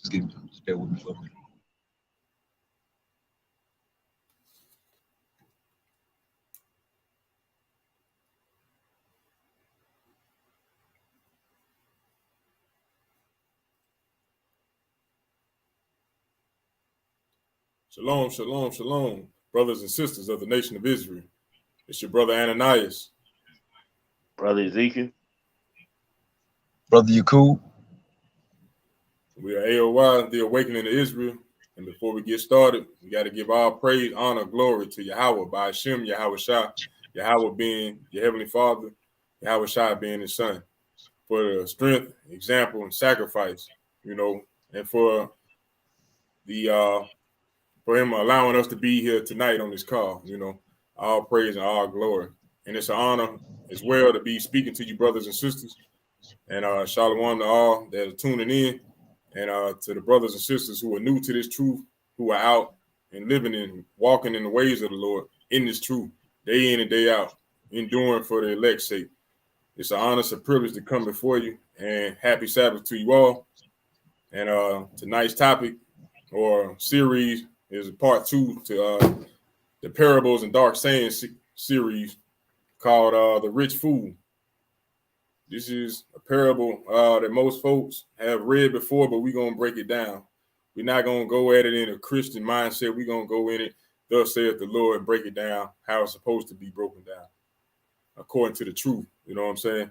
Just bear with me for a minute. Shalom, shalom, shalom, brothers and sisters of the nation of Israel. It's your brother Ananias. Brother Ezekiel. Brother Yakub. We are A.O.I, the awakening of Israel. And before we get started, we got to give all praise, honor, glory to Yahweh, by Hashem, Yahweh Shah, Yahweh being your heavenly Father, Yahweh Shah being his son, for the strength, example, and sacrifice, and for him allowing us to be here tonight on this call, all praise and all glory. And it's an honor as well to be speaking to you, brothers and sisters. And shalom to all that are tuning in, and to the brothers and sisters who are new to this truth, who are out and living and walking in the ways of the Lord in this truth, day in and day out, enduring for the elect's sake. It's an honor, it's a privilege to come before you, and happy Sabbath to you all. And tonight's topic or series is a part 2 to the Parables and Dark Sayings series called The Rich Fool. This is a parable that most folks have read before, but we're going to break it down. We're not going to go at it in a Christian mindset. We're going to go in it, thus saith the Lord, and break it down how it's supposed to be broken down, according to the truth. You know what I'm saying?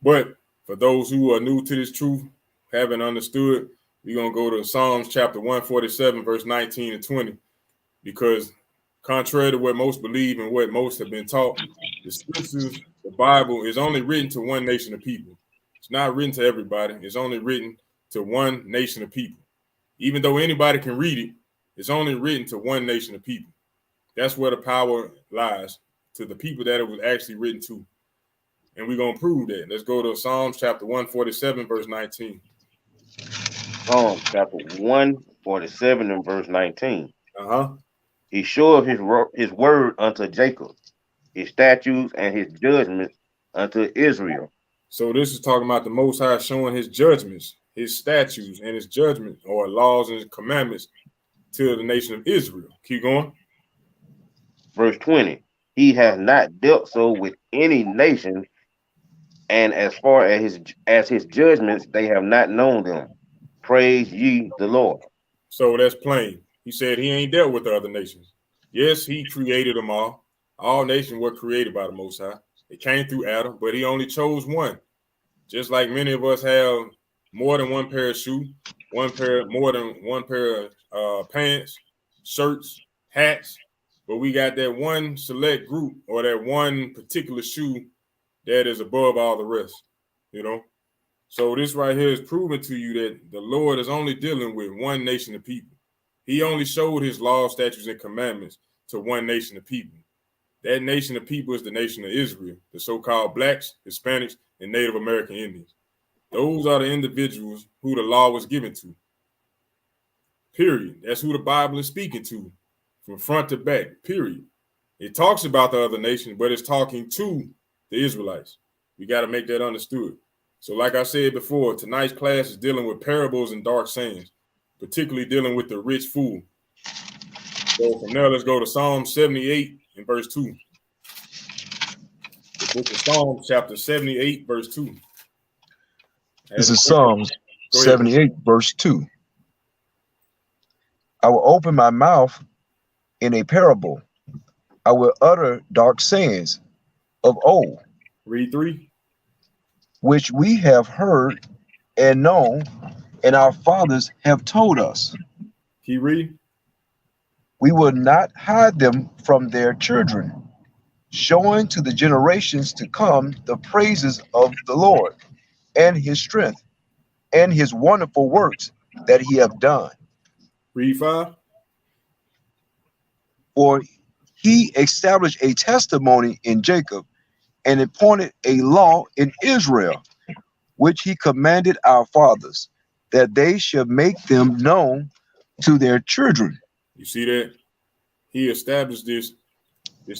But for those who are new to this truth, haven't understood, we're going to go to Psalms chapter 147, verse 19 and 20, because contrary to what most believe and what most have been taught, the scriptures, the Bible, is only written to one nation of people. It's not written to everybody. It's only written to one nation of people. Even though anybody can read it, it's only written to one nation of people. That's where the power lies, to the people that it was actually written to. And we're going to prove that. Let's go to Psalms chapter 147, verse 19. Psalms chapter 147 and verse 19. Uh-huh. He showeth his word unto Jacob, his statutes and his judgments unto Israel. So this is talking about the Most High showing his judgments, his statutes and his judgments, or laws and commandments, to the nation of Israel. Keep going. Verse 20. He has not dealt so with any nation, and as far as his judgments, they have not known them. Praise ye the Lord. So that's plain. He said he ain't dealt with the other nations. Yes, he created them all. All nations were created by the Most High. They came through Adam, but he only chose one. Just like many of us have more than one pair of shoes, more than one pair of pants, shirts, hats, but we got that one select group or that one particular shoe that is above all the rest, So this right here is proving to you that the Lord is only dealing with one nation of people. He only showed his laws, statutes, and commandments to one nation of people. That nation of people is the nation of Israel, the so-called blacks, Hispanics, and Native American Indians. Those are the individuals who the law was given to. Period. That's who the Bible is speaking to from front to back. Period. It talks about the other nations, but it's talking to the Israelites. We got to make that understood. So like I said before, tonight's class is dealing with parables and dark sayings, particularly dealing with the rich fool. So from there, let's go to Psalm 78 and verse 2. The book of Psalms, chapter 78, verse 2. This is Psalms 78, verse 2. I will open my mouth in a parable. I will utter dark sayings of old. Read 3. Which we have heard and known, and our fathers have told us. Keep reading. We will not hide them from their children, showing to the generations to come the praises of the Lord and his strength and his wonderful works that he have done. Read 5. For he established a testimony in Jacob and appointed a law in Israel, which he commanded our fathers, that they should make them known to their children. You see that? He established this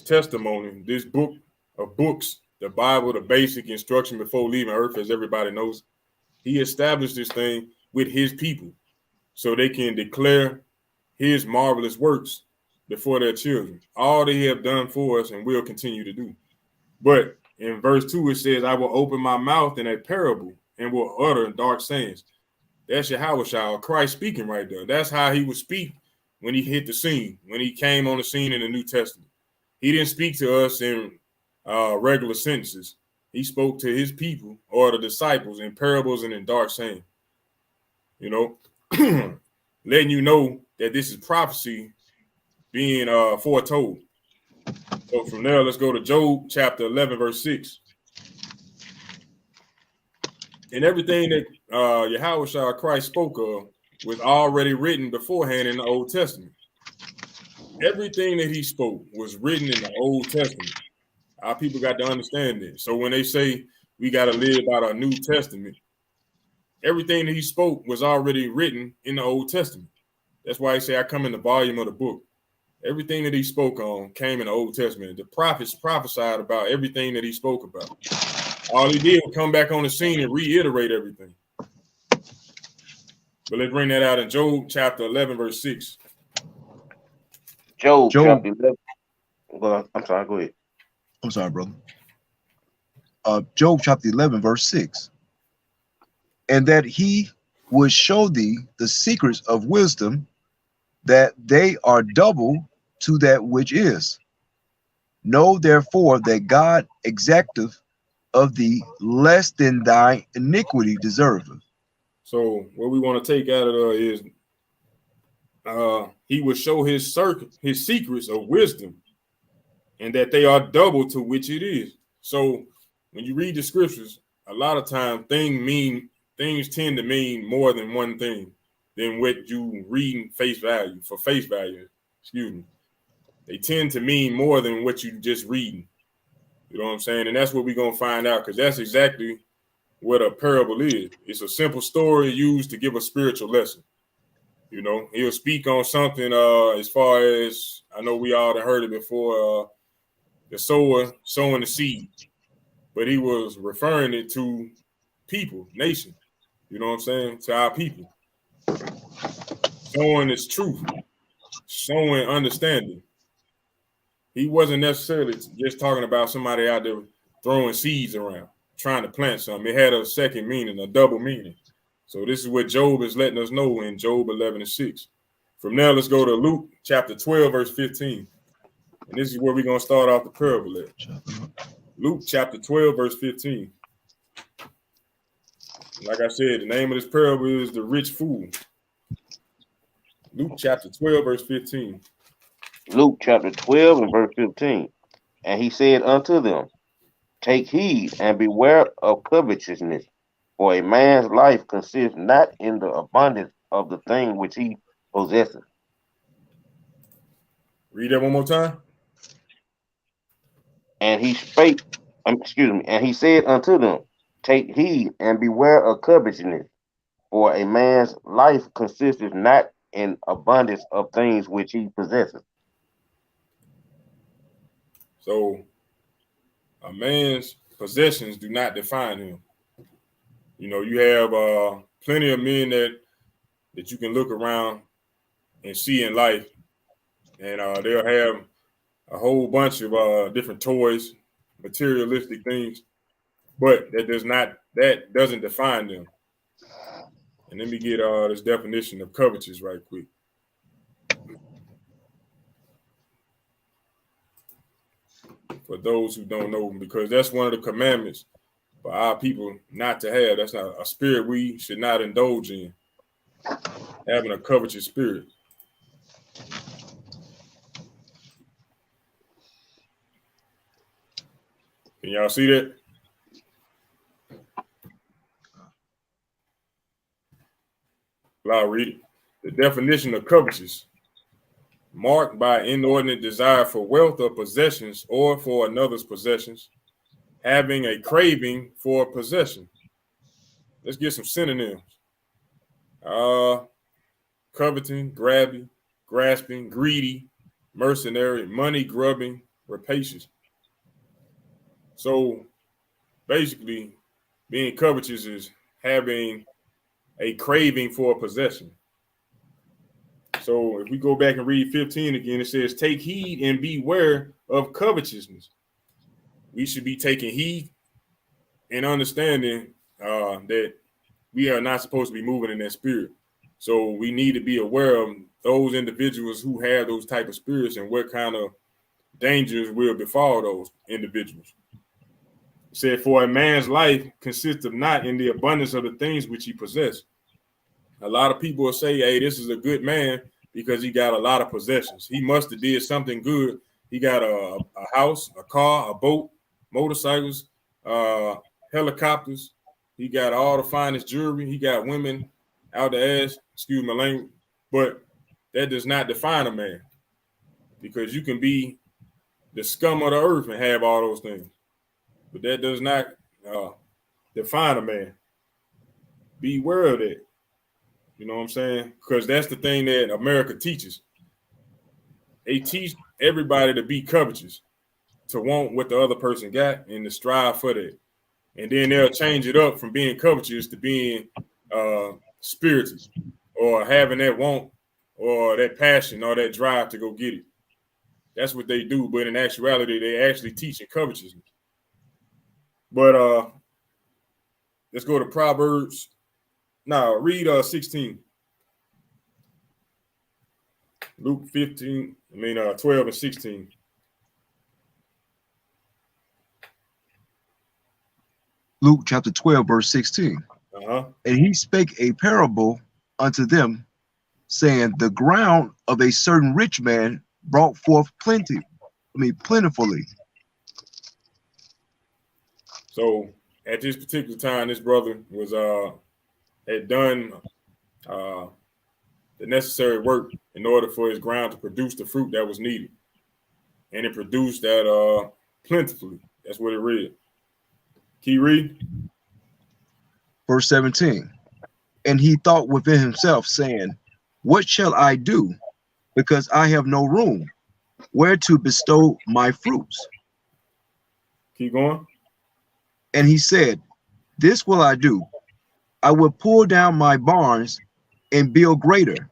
testimony, this book of books, the Bible, the basic instruction before leaving earth, as everybody knows. He established this thing with his people so they can declare his marvelous works before their children. All they have done for us and will continue to do. But in verse 2, it says, I will open my mouth in a parable and will utter dark sayings. That's Yahweh, Christ speaking right there. That's how he would speak when he hit the scene, when he came on the scene in the New Testament. He didn't speak to us in regular sentences. He spoke to his people or the disciples in parables and in dark saying. You know, letting you know that this is prophecy being foretold. So from there, let's go to Job chapter 11, verse 6. And everything that Yahweh Christ spoke of was already written beforehand in the Old Testament. Everything that he spoke was written in the Old Testament. Our people got to understand this. So when they say we got to live by our New Testament, everything that he spoke was already written in the Old Testament. That's why he say I come in the volume of the book. Everything that he spoke on came in the Old Testament. The prophets prophesied about everything that he spoke about. All he did was come back on the scene and reiterate everything. But let's bring that out in Job chapter 11, verse 6. Job chapter 11. I'm sorry, go ahead. I'm sorry, brother. Job chapter 11, verse 6. And that he would show thee the secrets of wisdom, that they are double to that which is. Know therefore that God exacteth of thee less than thy iniquity deserveth. So what we want to take out of there is he would show his secrets of wisdom, and that they are double to which it is. So when you read the scriptures, a lot of times things tend to mean more than one thing than what you read in face value. Excuse me. They tend to mean more than what you just reading. You know what I'm saying? And that's what we're gonna find out, because that's exactly what a parable is. It's a simple story used to give a spiritual lesson. You know, he'll speak on something as far as, I know we all have heard it before, the sower sowing the seed, but he was referring it to people, nation. You know what I'm saying? To our people. Sowing is truth, showing understanding. He wasn't necessarily just talking about somebody out there throwing seeds around, trying to plant something. It had a second meaning, a double meaning. So this is what Job is letting us know in Job 11 and 6. From there, let's go to Luke chapter 12, verse 15. And this is where we're going to start off the parable at. Luke chapter 12, verse 15. Like I said, the name of this parable is the rich fool. Luke chapter 12, verse 15. Luke chapter 12 and verse 15. And he said unto them, take heed and beware of covetousness, for a man's life consists not in the abundance of the thing which he possesseth. Read that one more time. And he spake, and he said unto them, take heed and beware of covetousness, for a man's life consisteth not in abundance of things which he possesseth. So a man's possessions do not define him. You know, you have plenty of men that you can look around and see in life, and they'll have a whole bunch of different toys, materialistic things, but that doesn't define them. And let me get this definition of covetous right quick. For those who don't know, because that's one of the commandments for our people not to have. That's not a spirit we should not indulge in, having a covetous spirit. Can y'all see that? I'll read it. The definition of covetous: marked by inordinate desire for wealth or possessions or for another's possessions, having a craving for possession. Let's get some synonyms. Coveting, grasping, greedy, mercenary, money grubbing, rapacious. So basically, being covetous is having a craving for possession. So if we go back and read 15 again, it says, take heed and beware of covetousness. We should be taking heed and understanding that we are not supposed to be moving in that spirit. So we need to be aware of those individuals who have those type of spirits and what kind of dangers will befall those individuals. It said, for a man's life consists of not in the abundance of the things which he possesses. A lot of people will say, hey, this is a good man because he got a lot of possessions. He must have did something good. He got a house, a car, a boat, motorcycles, helicopters. He got all the finest jewelry. He got women out the ass, excuse my language. But that does not define a man, because you can be the scum of the earth and have all those things. But that does not define a man. Beware of that. You know what I'm saying? Because that's the thing that America teaches. They teach everybody to be covetous, to want what the other person got and to strive for that. And then they'll change it up from being covetous to being spirited, or having that want or that passion or that drive to go get it. That's what they do. But in actuality, they actually teaching covetousness. But let's go to Proverbs. Now, read 16. Luke 12 and 16. Luke chapter 12, verse 16. And he spake a parable unto them, saying, the ground of a certain rich man brought forth plentifully. So at this particular time, this brother was had done the necessary work in order for his ground to produce the fruit that was needed. And it produced that plentifully. That's what it read. Can you read? Verse 17. And he thought within himself, saying, what shall I do? Because I have no room where to bestow my fruits. Keep going. And he said, this will I do. I will pull down my barns and build greater,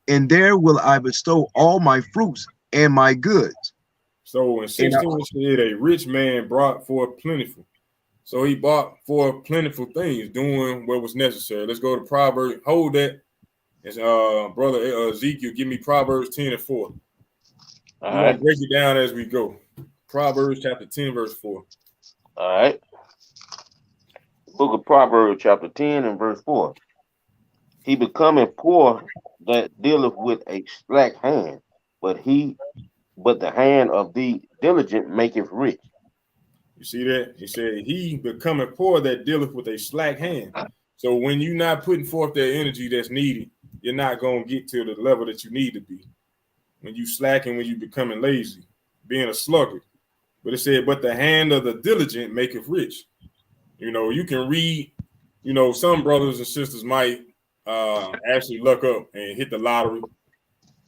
and there will I bestow all my fruits and my goods. So in 16, it said a rich man brought forth plentiful. So he bought for plentiful things, doing what was necessary. Let's go to Proverbs. Hold that. It's brother Ezekiel, give me Proverbs 10 and 4. We're going to break it down as we go. Proverbs chapter 10, verse 4. All right. Book of Proverbs chapter 10 and verse 4. He becometh poor that dealeth with a slack hand, but the hand of the diligent maketh rich. You see that? He said, he becometh poor that dealeth with a slack hand. So when you're not putting forth that energy that's needed, you're not going to get to the level that you need to be. When you slacking, when you becoming lazy, being a sluggard. But it said, but the hand of the diligent maketh rich. You know, you can read, you know, some brothers and sisters might actually luck up and hit the lottery,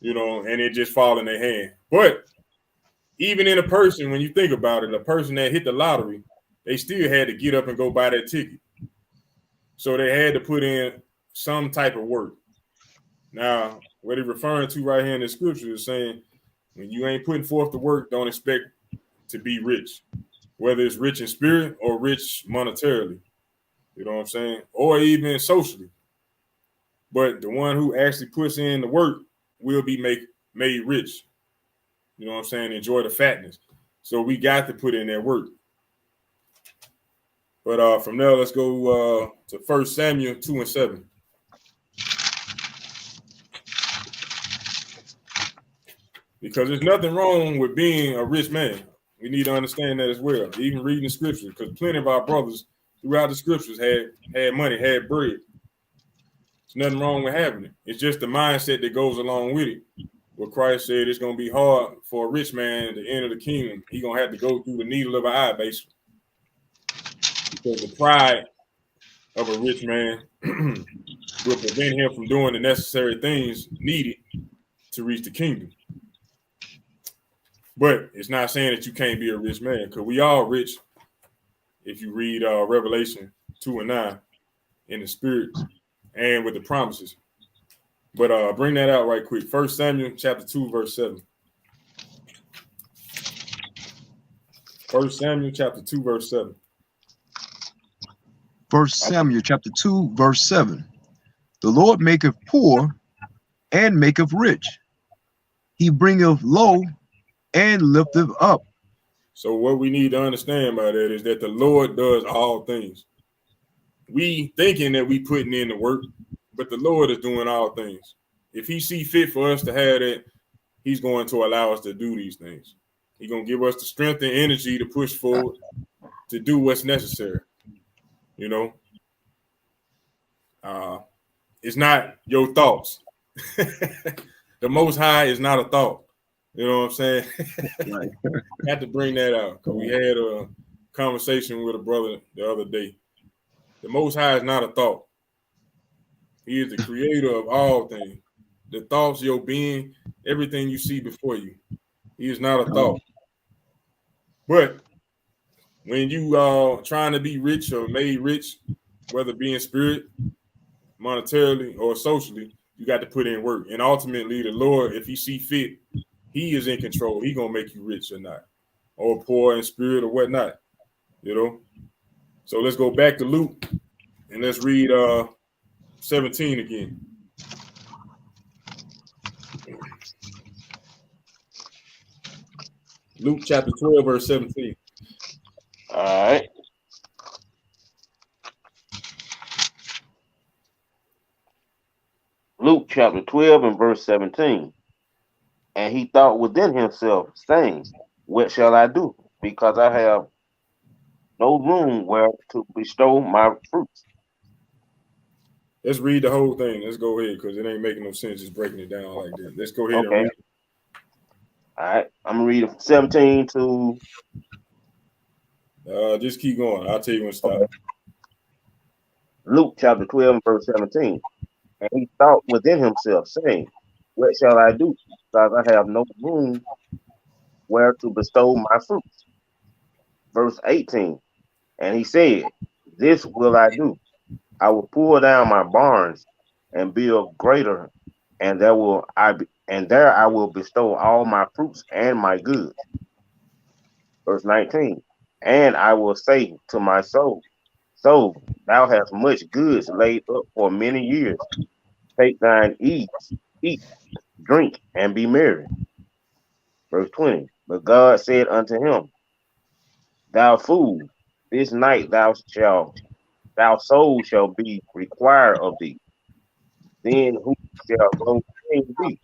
you know, and it just fall in their hand. But even in a person, when you think about it, a person that hit the lottery, they still had to get up and go buy that ticket. So they had to put in some type of work. Now, what he's referring to right here in the scripture is saying, when you ain't putting forth the work, don't expect to be rich, whether it's rich in spirit or rich monetarily. You know what I'm saying? Or even socially. But the one who actually puts in the work will be made rich. You know what I'm saying? Enjoy the fatness. So we got to put in that work. But from there, let's go to 1 Samuel 2 and 7. Because there's nothing wrong with being a rich man. We need to understand that as well. Even reading the scriptures, because plenty of our brothers throughout the scriptures had money, had bread. There's nothing wrong with having it. It's just the mindset that goes along with it. What Christ said, it's going to be hard for a rich man to enter the kingdom. He's going to have to go through the needle of an eye, basically. Because the pride of a rich man will prevent him from doing the necessary things needed to reach the kingdom. But it's not saying that you can't be a rich man, because we all rich. If you read Revelation 2 and 9 in the spirit, and with the promises. But bring that out right quick. 1 Samuel chapter 2, verse 7. 1 Samuel chapter 2, verse 7. 1 Samuel chapter 2, verse 7. The Lord maketh poor and maketh rich. He bringeth low and lifteth up. So what we need to understand by that is that the Lord does all things. We thinking that we putting in the work, but the Lord is doing all things. If he see fit for us to have that, he's going to allow us to do these things. He's going to give us the strength and energy to push forward, to do what's necessary. You know, it's not your thoughts. The Most High is not a thought. You know what I'm saying? Right. I had to bring that out because we had a conversation with a brother the other day. The Most High is not a thought. He is the creator of all things. The thoughts, your being, everything you see before you. He is not a thought. But when you are trying to be rich or made rich, whether it be in spirit, monetarily, or socially, you got to put in work. And ultimately, the Lord, if he see fit, he is in control. He gonna make you rich or not, or poor in spirit or whatnot. You know. So let's go back to Luke and let's read 17 again. Luke chapter 12, verse 17. All right. Luke chapter 12 and verse 17. And he thought within himself, saying, what shall I do? Because I have no room where to bestow my fruits. Let's read the whole thing. Let's go ahead because it ain't making no sense just breaking it down like that. Let's go ahead and Okay. read it. All right. I'm going to read it 17 to. Just keep going. I'll tell you when to stop. Okay. Luke chapter 12 and verse 17. And he thought within himself, saying, what shall I do? Because I have no room where to bestow my fruits. Verse 18. And he said, this will I do. I will pull down my barns and build greater, and there I will bestow all my fruits and my goods. Verse 19. And I will say to my soul, thou hast much goods laid up for many years. Take thine ease, eat, drink, and be merry. Verse 20. But God said unto him, thou fool, this night thy soul shall be required of thee. Then who shall go pay thee,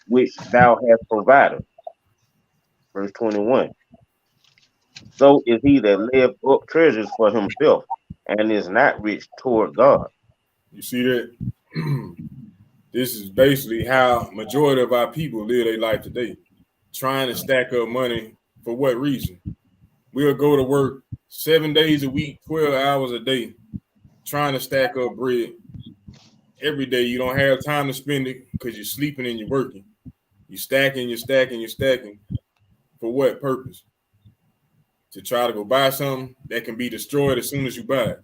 which thou hast provided? Verse 21. So is he that layeth up treasures for himself and is not rich toward God. You see that? This is basically how majority of our people live their life today, trying to stack up money for what reason? We'll go to work 7 days a week, 12 hours a day, trying to stack up bread. Every day you don't have time to spend it because you're sleeping and you're working. You're stacking, you're stacking, you're stacking. For what purpose? To try to go buy something that can be destroyed as soon as you buy it.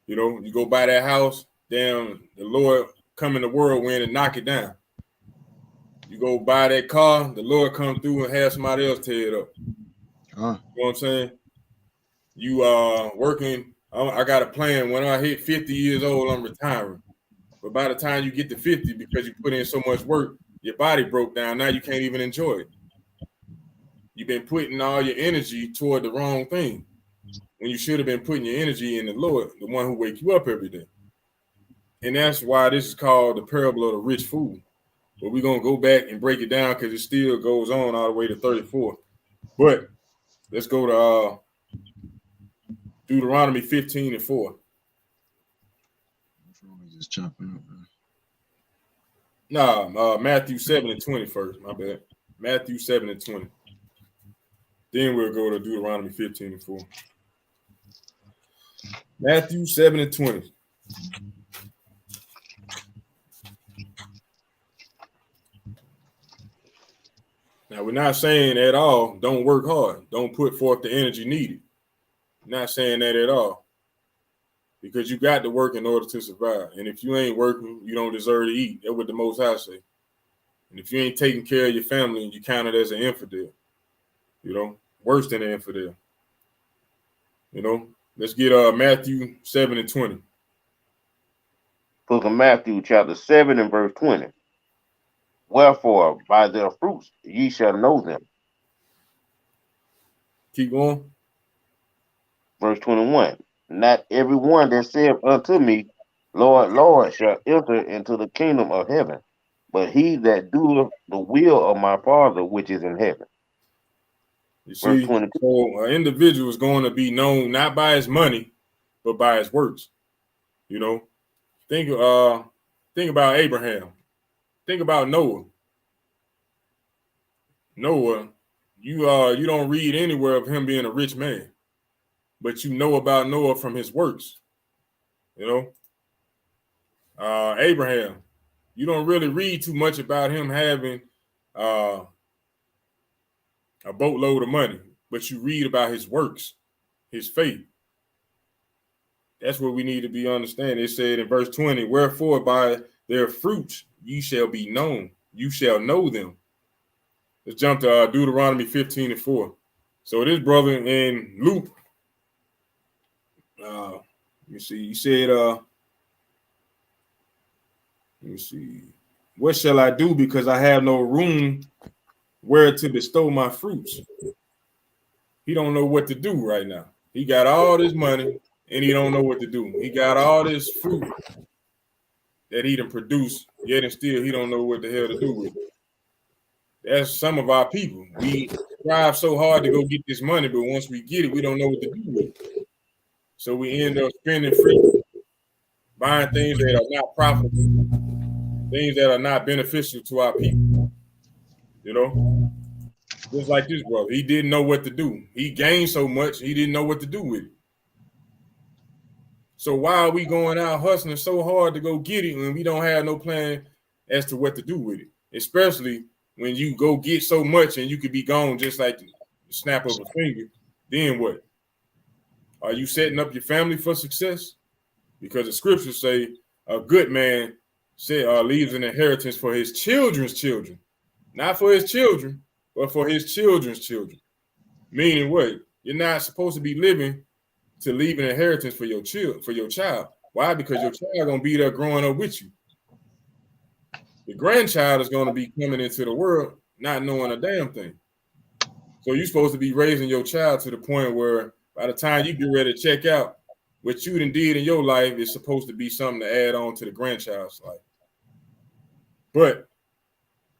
You know, you go buy that house, damn, the Lord come in the whirlwind and knock it down. You go buy that car, the Lord come through and have somebody else tear it up. You know what I'm saying? You are working. I got a plan. When I hit 50 years old, I'm retiring. But by the time you get to 50, because you put in so much work, your body broke down. Now you can't even enjoy it. You've been putting all your energy toward the wrong thing when you should have been putting your energy in the Lord, the one who wakes you up every day. And that's why this is called the parable of the rich fool. But we're going to go back and break it down because it still goes on all the way to 34. But let's go to Deuteronomy 15 and 4. Just chopping up. Nah, Matthew 7 and 20 first. My bad. Matthew 7 and 20. Then we'll go to Deuteronomy 15 and 4. Matthew 7 and 20. Now, we're not saying at all, don't work hard. Don't put forth the energy needed. Not saying that at all. because you got to work in order to survive. And if you ain't working, you don't deserve to eat. That's what the Most High say. And if you ain't taking care of your family, you count it as an infidel. You know, worse than an infidel. You know, let's get Matthew 7:20. Book of Matthew, chapter 7 and verse 20. Wherefore, by their fruits ye shall know them. Keep going. Verse 21. Not every one that saith unto me, Lord, Lord, shall enter into the kingdom of heaven, but he that doeth the will of my Father which is in heaven. You Verse see, 22. so an individual is going to be known not by his money, but by his works. You know, think about Abraham. Think about Noah. Noah, you don't read anywhere of him being a rich man, but you know about Noah from his works. You know, Abraham, you don't really read too much about him having uh, a boatload of money, but you read about his works, his faith. That's what we need to be understanding. It said in verse 20, wherefore by their fruits ye shall be known. You shall know them. Let's jump to Deuteronomy 15:4. So this brother in Luke, let me see, he said, let me see, what shall I do because I have no room where to bestow my fruits? He don't know what to do right now. He got all this money and he don't know what to do. He got all this fruit that he done produced, yet and still he don't know what the hell to do with it. That's some of our people. We strive so hard to go get this money, but once we get it, we don't know what to do with it. So we end up spending free, buying things that are not profitable, things that are not beneficial to our people. You know, just like this brother, he didn't know what to do. He gained so much, he didn't know what to do with it. So why are we going out hustling so hard to go get it when we don't have no plan as to what to do with it? Especially when you go get so much and you could be gone just like the snap of a finger. Then what? Are you setting up your family for success? Because the scriptures say a good man leaves an inheritance for his children's children, not for his children, but for his children's children. Meaning what? You're not supposed to be living to leave an inheritance for your child. Why? Because your child gonna be there growing up with you. The grandchild is gonna be coming into the world not knowing a damn thing. So you're supposed to be raising your child to the point where by the time you get ready to check out, what you done did in your life is supposed to be something to add on to the grandchild's life. But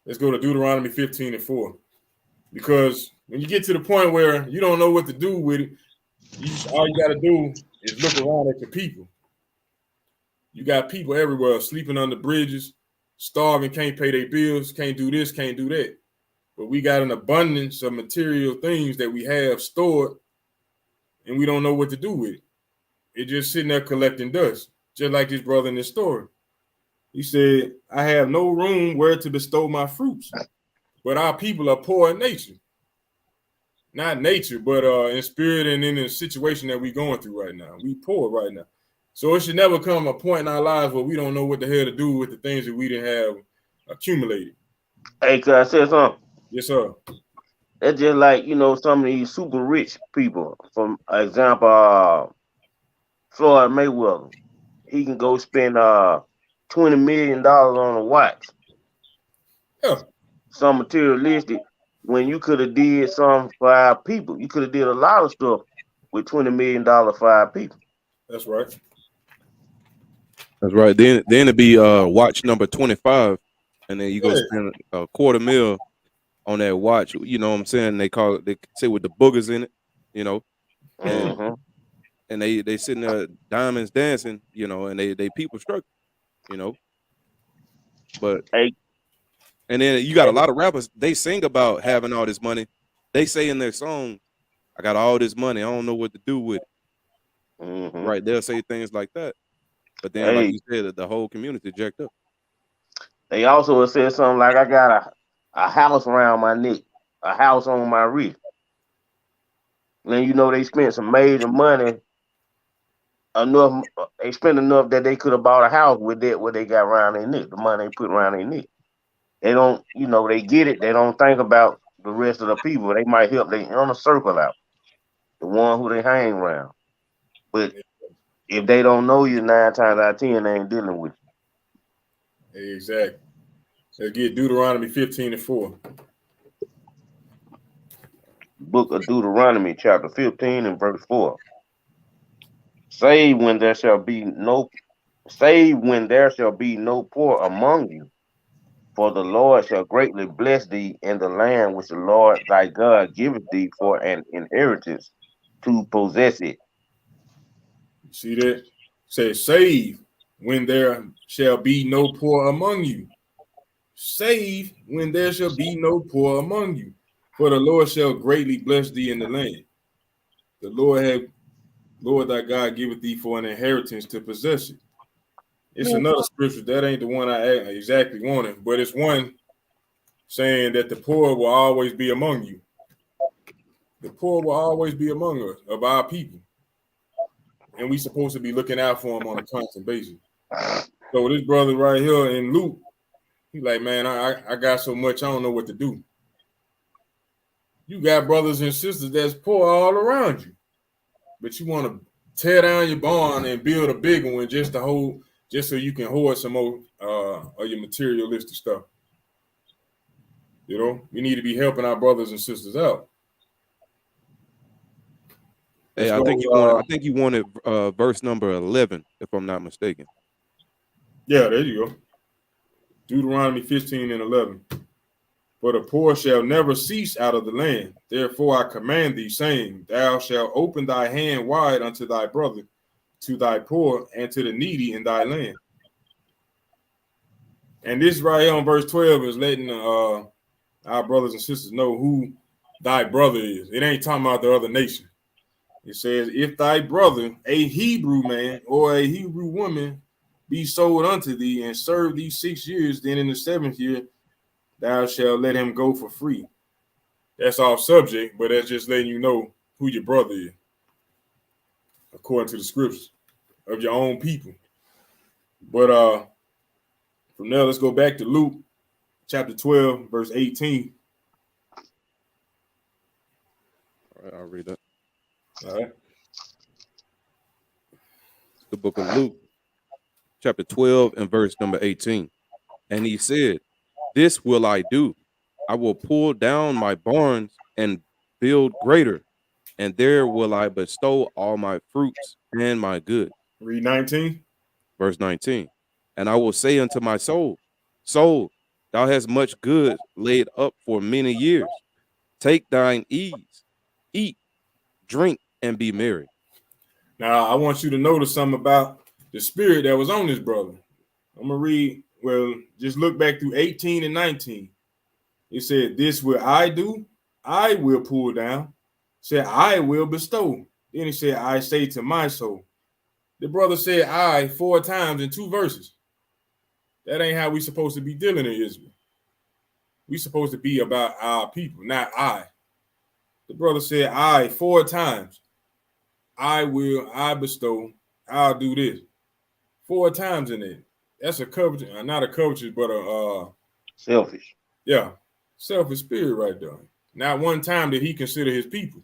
let's go to Deuteronomy 15:4. Because when you get to the point where you don't know what to do with it, all you got to do is look around at your people. You got people everywhere sleeping under bridges, starving, can't pay their bills, can't do this, can't do that. But we got an abundance of material things that we have stored and we don't know what to do with it. It's just sitting there collecting dust, just like this brother in this story. He said, I have no room where to bestow my fruits, but our people are poor in nature. Not nature, but in spirit and in the situation that we're going through right now. We poor right now. So it should never come a point in our lives where we don't know what the hell to do with the things that we didn't have accumulated. Hey, could I say something? Yes, sir. That's just like, some of these super rich people. For example, Floyd Mayweather. He can go spend $20 million on a watch. Yeah, Some materialistic when you could have did some for our people. You could have did a lot of stuff with $20 million for our people. that's right. That's right. Then it'd be watch number 25, and then you go Yeah, spend a quarter mil on that watch. You know what I'm saying? They say with the boogers in it, you know, and Mm-hmm. and they sitting there diamonds dancing, and they people struck, you know. But Hey, and then you got a lot of rappers. They sing about having all this money. They say in their song, "I got all this money. I don't know what to do with it." mm-hmm. Right? They'll say things like that. But then, like Hey, you said, the whole community jacked up. they also said something like, I got a house around my neck, a house on my wrist. Then they spent some major money enough. They spend enough that they could have bought a house with that what they got around their neck, the money they put around their neck. They don't, they get it. They don't think about the rest of the people. They might help their inner circle out, the one who they hang around. But if they don't know you, 9 times out of 10, they ain't dealing with you. Exactly. Let's get Deuteronomy 15:4. Book of Deuteronomy, chapter 15 and verse 4. Save when there shall be no poor among you, for the Lord shall greatly bless thee in the land which the Lord thy God giveth thee for an inheritance to possess it. See that? Says, save when there shall be no poor among you. Save when there shall be no poor among you. For the Lord shall greatly bless thee in the land. The Lord thy God giveth thee for an inheritance to possess it. It's another scripture. That ain't the one I exactly wanted, but it's one saying that the poor will always be among you. The poor will always be among us, of our people. And we supposed to be looking out for them on a constant basis. So this brother right here in Luke, he like, man, I got so much, I don't know what to do. You got brothers and sisters that's poor all around you, but you want to tear down your barn and build a bigger one just so you can hoard some more of your materialistic stuff. We need to be helping our brothers and sisters out. Hey, I think you wanted verse number 11, if I'm not mistaken. Yeah, there you go. Deuteronomy 15 and 11. For the poor shall never cease out of the land. Therefore I command thee, saying, thou shalt open thy hand wide unto thy brother, to thy poor, and to the needy in thy land. And this right here on verse 12 is letting our brothers and sisters know who thy brother is. It ain't talking about the other nation. It says, if thy brother, a Hebrew man or a Hebrew woman, be sold unto thee and serve thee 6 years, then in the 7th year thou shalt let him go for free. That's off subject, but that's just letting you know who your brother is, according to the scriptures of your own people. But from there, let's go back to Luke chapter 12, verse 18. All right, I'll read that. All right. The book of Luke, chapter 12 and verse number 18. And he said, this will I do. I will pull down my barns and build greater, and there will I bestow all my fruits and my goods. Read 19. Verse 19. And I will say unto my soul, soul, thou hast much good laid up for many years. Take thine ease, eat, drink, and be merry. Now, I want you to notice something about the spirit that was on this brother. I'm going to read, just look back through 18 and 19. It said, this will I do, I will pull down. It said, I will bestow. Then he said, I say to my soul. The brother said I 4 times in 2 verses. That ain't how we supposed to be dealing in Israel. We supposed to be about our people, not I. The brother said I 4 times. I will, I bestow, I'll do this. 4 times in it. That's a covetous, not a covetous, but a selfish. Yeah, selfish spirit right there. Not one time did he consider his people.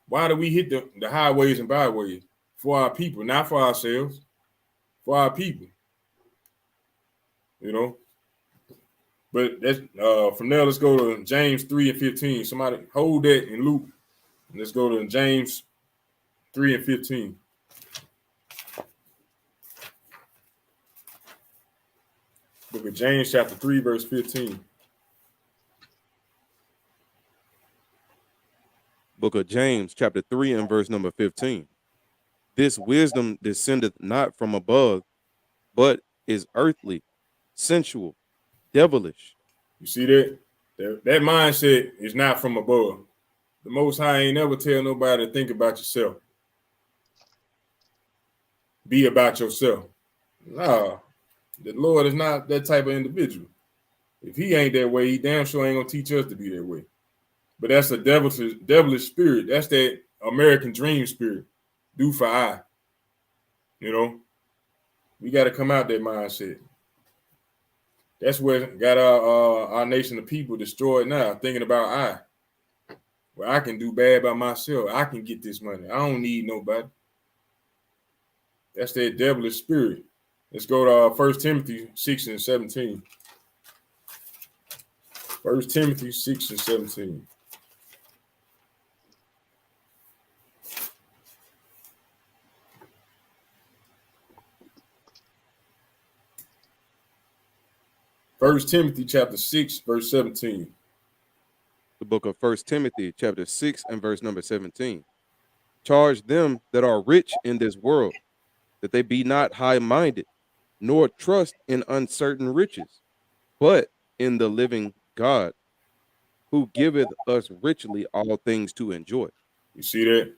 Why do we hit the highways and byways? For our people, not for ourselves, for our people. But that's from there, let's go to James 3 and 15. Somebody hold that in Luke. Let's go to James 3 and 15. Book of James chapter 3, verse 15. Book of James chapter 3 and verse number 15. This wisdom descendeth not from above, but is earthly, sensual, devilish. You see that? That mindset is not from above. The Most High ain't never tell nobody to think about yourself. Be about yourself. Nah, the Lord is not that type of individual. If he ain't that way, he damn sure ain't gonna teach us to be that way. But that's a devilish spirit. That's that American dream spirit. do for I. You know, we got to come out that mindset. That's what got our nation of people destroyed now, thinking about I. Well, I can do bad by myself. I can get this money. I don't need nobody. That's that devilish spirit. Let's go to 1 Timothy 6 and 17. 1 Timothy 6 and 17. First Timothy chapter 6, verse 17. The book of 1 Timothy chapter 6 and verse number 17. Charge them that are rich in this world, that they be not high-minded, nor trust in uncertain riches, but in the living God, who giveth us richly all things to enjoy. You see that?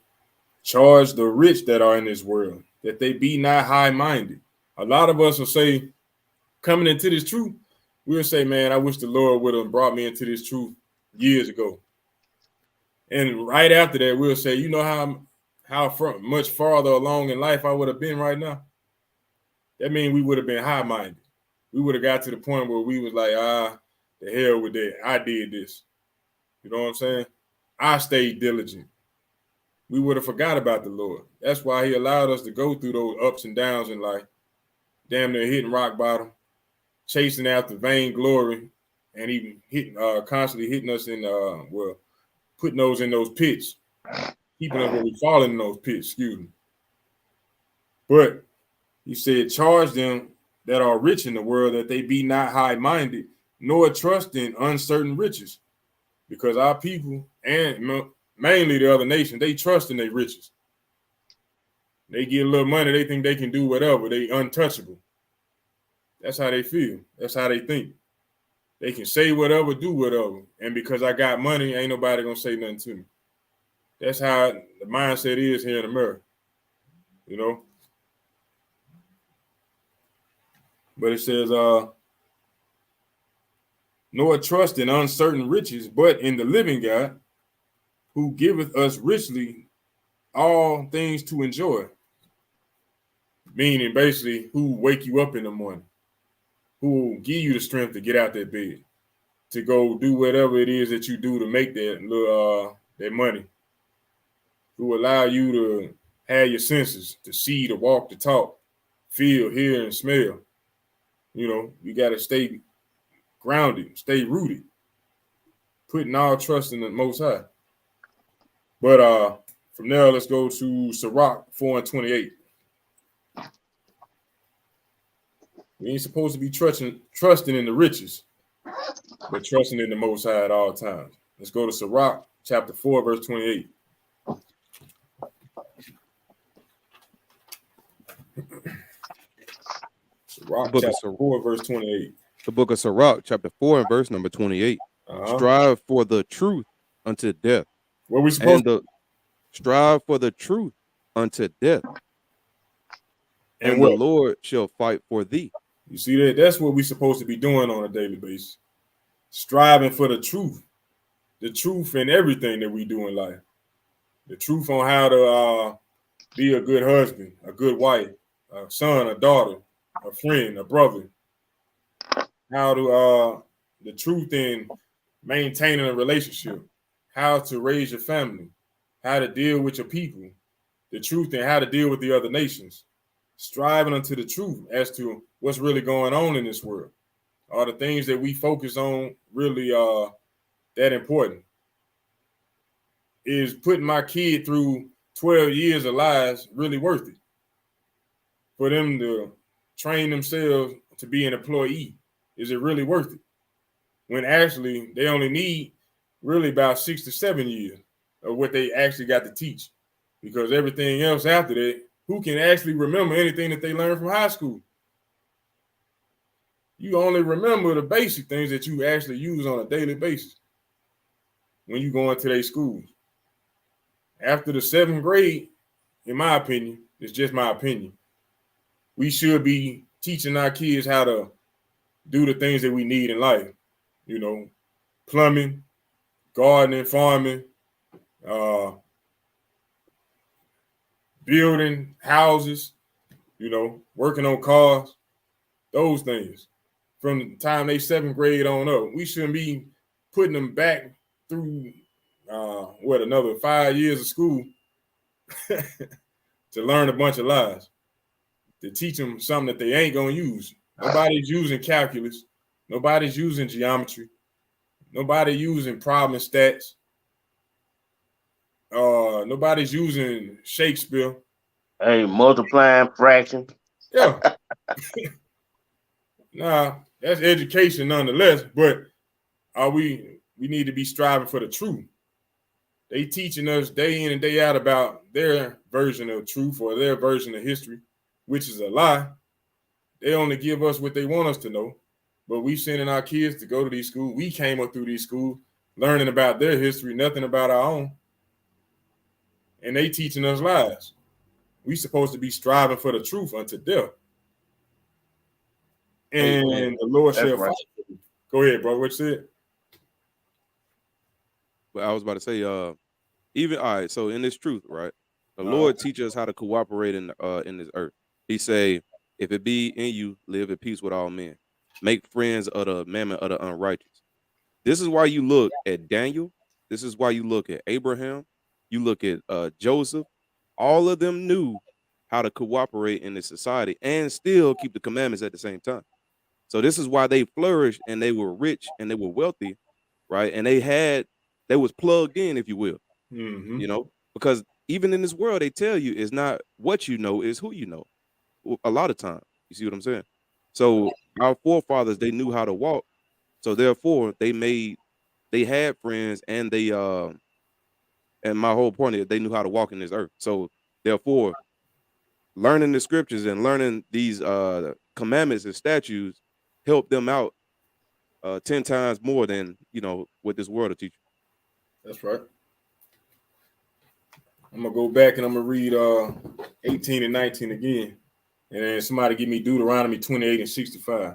Charge the rich that are in this world, that they be not high-minded. A lot of us will say, coming into this truth, we'll say, man, I wish the Lord would have brought me into this truth years ago. And right after that, we'll say, you know how much farther along in life I would have been right now? That means we would have been high-minded. We would have got to the point where we was like, the hell with that. I did this. You know what I'm saying? I stayed diligent. We would have forgot about the Lord. That's why he allowed us to go through those ups and downs in life, damn near hitting rock bottom, chasing after vainglory, and even constantly hitting us in, putting those in those pits, keeping us where we falling in those pits, excuse me. But he said, charge them that are rich in the world that they be not high-minded, nor trust in uncertain riches. Because our people, and mainly the other nation, they trust in their riches. They get a little money, they think they can do whatever. They untouchable. That's how they feel. That's how they think. They can say whatever, do whatever. And because I got money, ain't nobody gonna say nothing to me. That's how the mindset is here in America. You know? But it says, nor trust in uncertain riches, but in the living God, who giveth us richly all things to enjoy. Meaning basically who wake you up in the morning, who give you the strength to get out that bed, to go do whatever it is that you do to make that little that money, who allow you to have your senses, to see, to walk, to talk, feel, hear, and smell. You know, you got to stay grounded, stay rooted, putting all trust in the Most High. But from there, let's go to Sirach 4 and 28. We ain't supposed to be trusting in the riches, but trusting in the Most High at all times. Let's go to Sirach chapter 4, verse 28. Sirach chapter 4, verse 28. The book of Sirach, chapter 4, and verse number 28. Strive for the truth unto death. What we supposed to strive for the truth unto death. And the Lord shall fight for thee. You see that? That's what we're supposed to be doing on a daily basis. Striving for the truth in everything that we do in life. The truth on how to be a good husband, a good wife, a son, a daughter, a friend, a brother. How to the truth in maintaining a relationship, how to raise your family, how to deal with your people, the truth in how to deal with the other nations. Striving unto the truth as to what's really going on in this world. Are the things that we focus on really that important? Is putting my kid through 12 years of lives really worth it? For them to train themselves to be an employee, is it really worth it? When actually they only need really about 6 to 7 years of what they actually got to teach. Because everything else after that, who can actually remember anything that they learned from high school? You only remember the basic things that you actually use on a daily basis when you go into their schools. After the 7th grade, in my opinion, it's just my opinion, we should be teaching our kids how to do the things that we need in life. You know, plumbing, gardening, farming, building houses, working on cars, those things. From the time they 7th grade on up, we shouldn't be putting them back through another 5 years of school to learn a bunch of lies, to teach them something that they ain't gonna use. Nobody's using calculus. Nobody's using geometry. Nobody using problem stats. Nobody's using Shakespeare. Hey, multiplying fraction. Yeah. Nah, that's education nonetheless, but we need to be striving for the truth. They teaching us day in and day out about their version of truth or their version of history, which is a lie. They only give us what they want us to know. But we sending our kids to go to these schools. We came up through these schools learning about their history, nothing about our own. And they teaching us lies. We supposed to be striving for the truth unto death. And Amen. the Lord That's shall right. fight. Go ahead, bro. What you said? But I was about to say, even all right. So in this truth, right, the Uh-huh. Lord teaches us how to cooperate in this earth. He say, if it be in you, live at peace with all men. Make friends of the mammon of the unrighteous. This is why you look at Daniel. This is why you look at Abraham. You look at Joseph. All of them knew how to cooperate in this society and still keep the commandments at the same time. So this is why they flourished and they were rich and they were wealthy, right? And they was plugged in, if you will, Mm-hmm. because even in this world, they tell you it's not what you know, it's who you know. A lot of times, you see what I'm saying? So our forefathers, they knew how to walk. So therefore, they had friends, and and my whole point is they knew how to walk in this earth. So therefore, learning the scriptures and learning these commandments and statutes help them out 10 times more than what this world will teach you. That's right. I'm gonna go back and I'm gonna read 18 and 19 again. And then somebody give me Deuteronomy 28 and 65.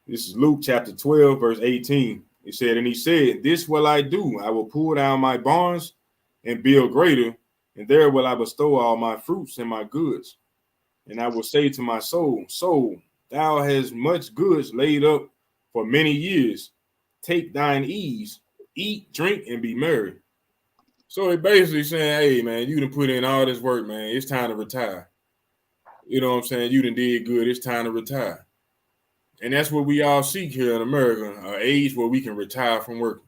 This is Luke chapter 12, verse 18. It said, and he said, this will I do. I will pull down my barns and build greater, and there will I bestow all my fruits and my goods. And I will say to my soul, soul, thou hast much goods laid up for many years. Take thine ease, eat, drink, and be merry. So it basically saying, hey, man, you done put in all this work, man. It's time to retire. You know what I'm saying? You done did good. It's time to retire. And that's what we all seek here in America, an age where we can retire from working.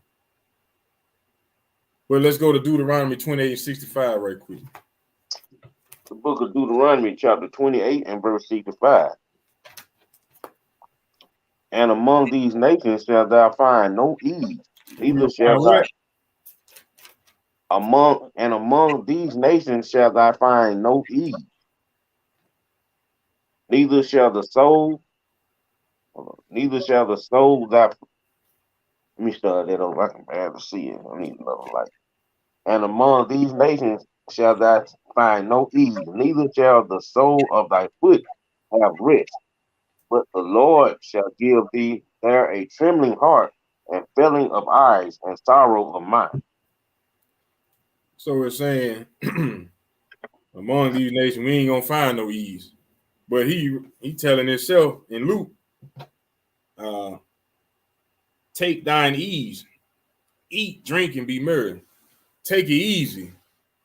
But let's go to Deuteronomy 28 and 65 right quick. The book of Deuteronomy, chapter 28 and verse 65. And among these nations shalt thou find no ease, neither shall thy among these nations shall thou find no ease, neither shall the soul, thy. Let me start that over. I can barely see it. I need another light. And among these nations shall thou find no ease, neither shall the sole of thy foot have rest. But the Lord shall give thee there a trembling heart, and failing of eyes, and sorrow of mind. So it's saying, among these nations, we ain't gonna find no ease. But he telling himself in Luke, take thine ease, eat, drink, and be merry. Take it easy.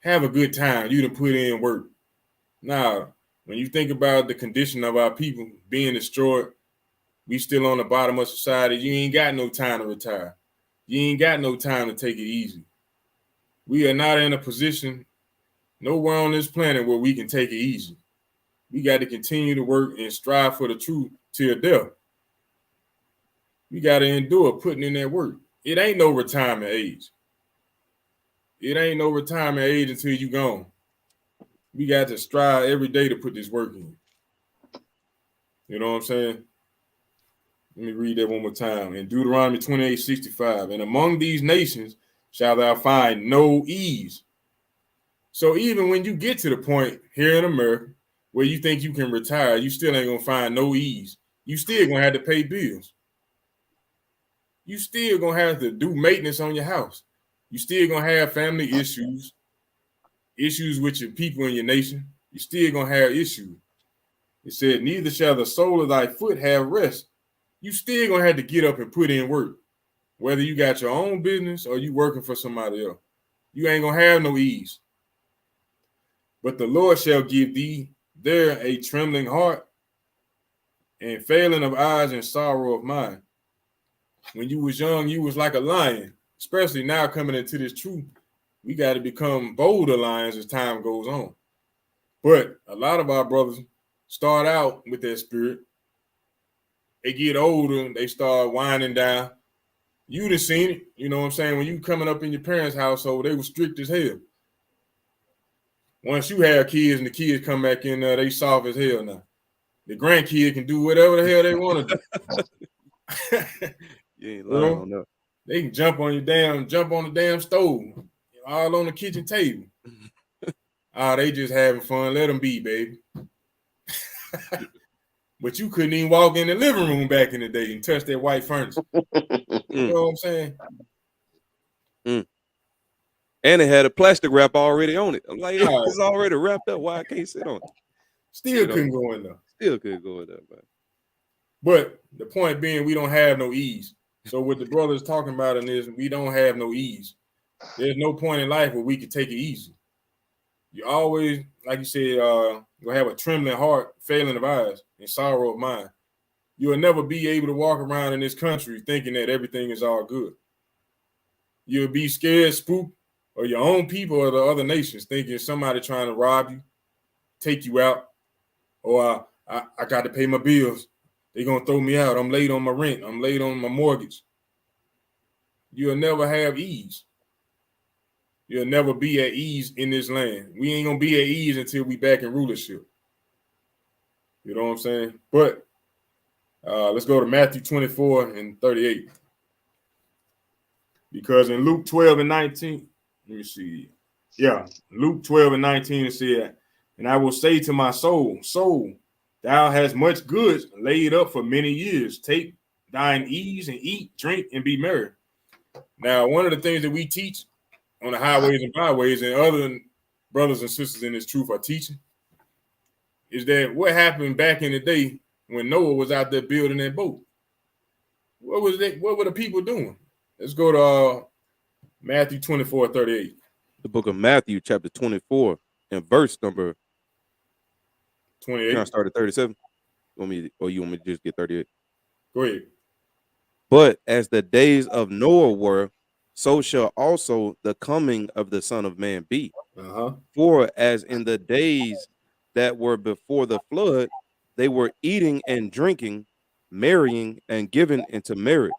Have a good time. You done put in work. Now, when you think about the condition of our people being destroyed, we still on the bottom of society. You ain't got no time to retire. You ain't got no time to take it easy. We are not in a position nowhere on this planet where we can take it easy. We got to continue to work and strive for the truth till death. We got to endure putting in that work. It ain't no retirement age. It ain't no retirement age until you gone. We got to strive every day to put this work in. You know what I'm saying? Let me read that one more time. In Deuteronomy 28:65, and among these nations shall thou find no ease. So even when you get to the point here in America where you think you can retire, you still ain't gonna find no ease. You still gonna have to pay bills. You still gonna have to do maintenance on your house. You still gonna have family issues. issues with your people in your nation, you still gonna have issues. It said, neither shall the sole of thy foot have rest. You still gonna have to get up and put in work, whether you got your own business or you working for somebody else. You ain't gonna have no ease. But the Lord shall give thee there a trembling heart and failing of eyes and sorrow of mind. When you was young, you was like a lion, especially now coming into this truth. We got to become bolder lions as time goes on. But a lot of our brothers start out with that spirit. They get older, they start winding down. You'd have seen it, you know what I'm saying? When you coming up in your parents' household, they were strict as hell. Once you have kids and the kids come back in there, they soft as hell now. The grandkid can do whatever the hell they want to do. You ain't lying on that. They can jump on the damn stove, all on the kitchen table. They just having fun. Let them be, baby. But you couldn't even walk in the living room back in the day and touch that white furniture. You know what I'm saying? And it had a plastic wrap already on it. I'm like, it's already wrapped up. Why I can't sit on it? Still couldn't go in there. Still couldn't go in there, man. But the point being, we don't have no ease. So what the brothers talking about in this, we don't have no ease. There's no point in life where we can take it easy. You always, like you said, you'll have a trembling heart, failing of eyes, and sorrow of mind. You'll never be able to walk around in this country thinking that everything is all good. You'll be scared, spooked, or your own people or the other nations thinking somebody trying to rob you, take you out, or I got to pay my bills. They're going to throw me out. I'm late on my rent. I'm late on my mortgage. You'll never have ease. You'll never be at ease in this land. We ain't going to be at ease until we back in rulership. You know what I'm saying? But let's go to Matthew 24 and 38. Because in Luke 12 and 19, let me see. Yeah, Luke 12 and 19 it said, and I will say to my soul, soul, thou hast much goods laid up for many years. Take thine ease and eat, drink, and be merry. Now, one of the things that we teach on the highways and byways, and other brothers and sisters in this truth are teaching, is that what happened back in the day when Noah was out there building that boat? What was that? What were the people doing? Let's go to Matthew 24, 38. The book of Matthew, chapter 24, and verse number 28. Can I start at 37? You want me to just get 38? Go ahead. But as the days of Noah were, so shall also the coming of the Son of Man be. For as in the days that were before the flood, they were eating and drinking, marrying and giving into marriage,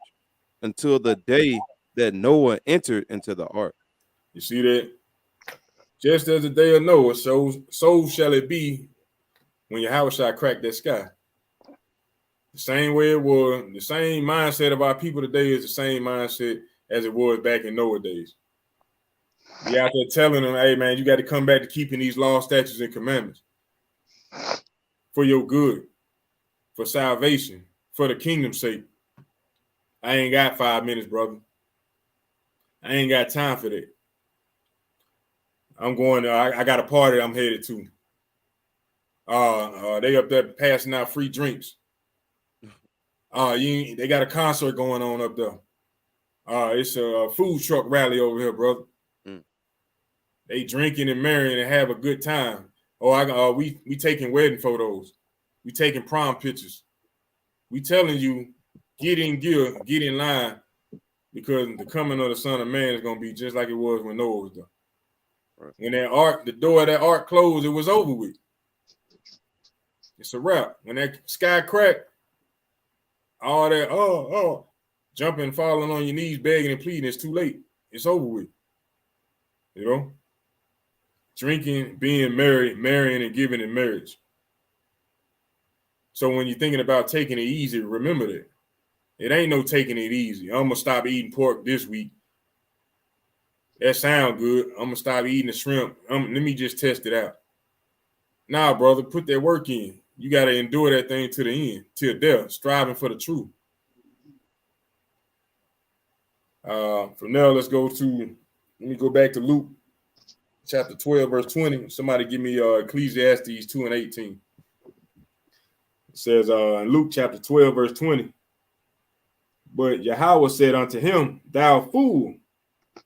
until the day that Noah entered into the ark. You see that? Just as the day of Noah, so shall it be when Yahweh shall crack that sky. The same way it was, the same mindset of our people today is the same mindset as it was back in Noah days. We out there telling them, hey man, you got to come back to keeping these laws, statutes, and commandments for your good, for salvation, for the kingdom's sake. I ain't got 5 minutes, brother. I ain't got time for that. I'm going to, I got a party I'm headed to. They up there passing out free drinks. They got a concert going on up there. It's a food truck rally over here, brother. They drinking and marrying and have a good time. We taking wedding photos. We taking prom pictures. We telling you, get in gear, get in line, because the coming of the Son of Man is going to be just like it was when Noah was there. Right. When that ark, the door of that ark closed, it was over with. It's a wrap. When that sky cracked, all that, jumping, falling on your knees, begging and pleading, it's too late. It's over with. You know? Drinking, being married, marrying and giving in marriage. So when you're thinking about taking it easy, remember that. It ain't no taking it easy. I'm going to stop eating pork this week. That sound good. I'm going to stop eating the shrimp. Let me just test it out. Nah, brother, put that work in. You got to endure that thing to the end, till death, striving for the truth. From there, let me go back to Luke chapter 12, verse 20. Somebody give me Ecclesiastes 2 and 18. It says in Luke chapter 12, verse 20. But Yahweh said unto him, Thou fool,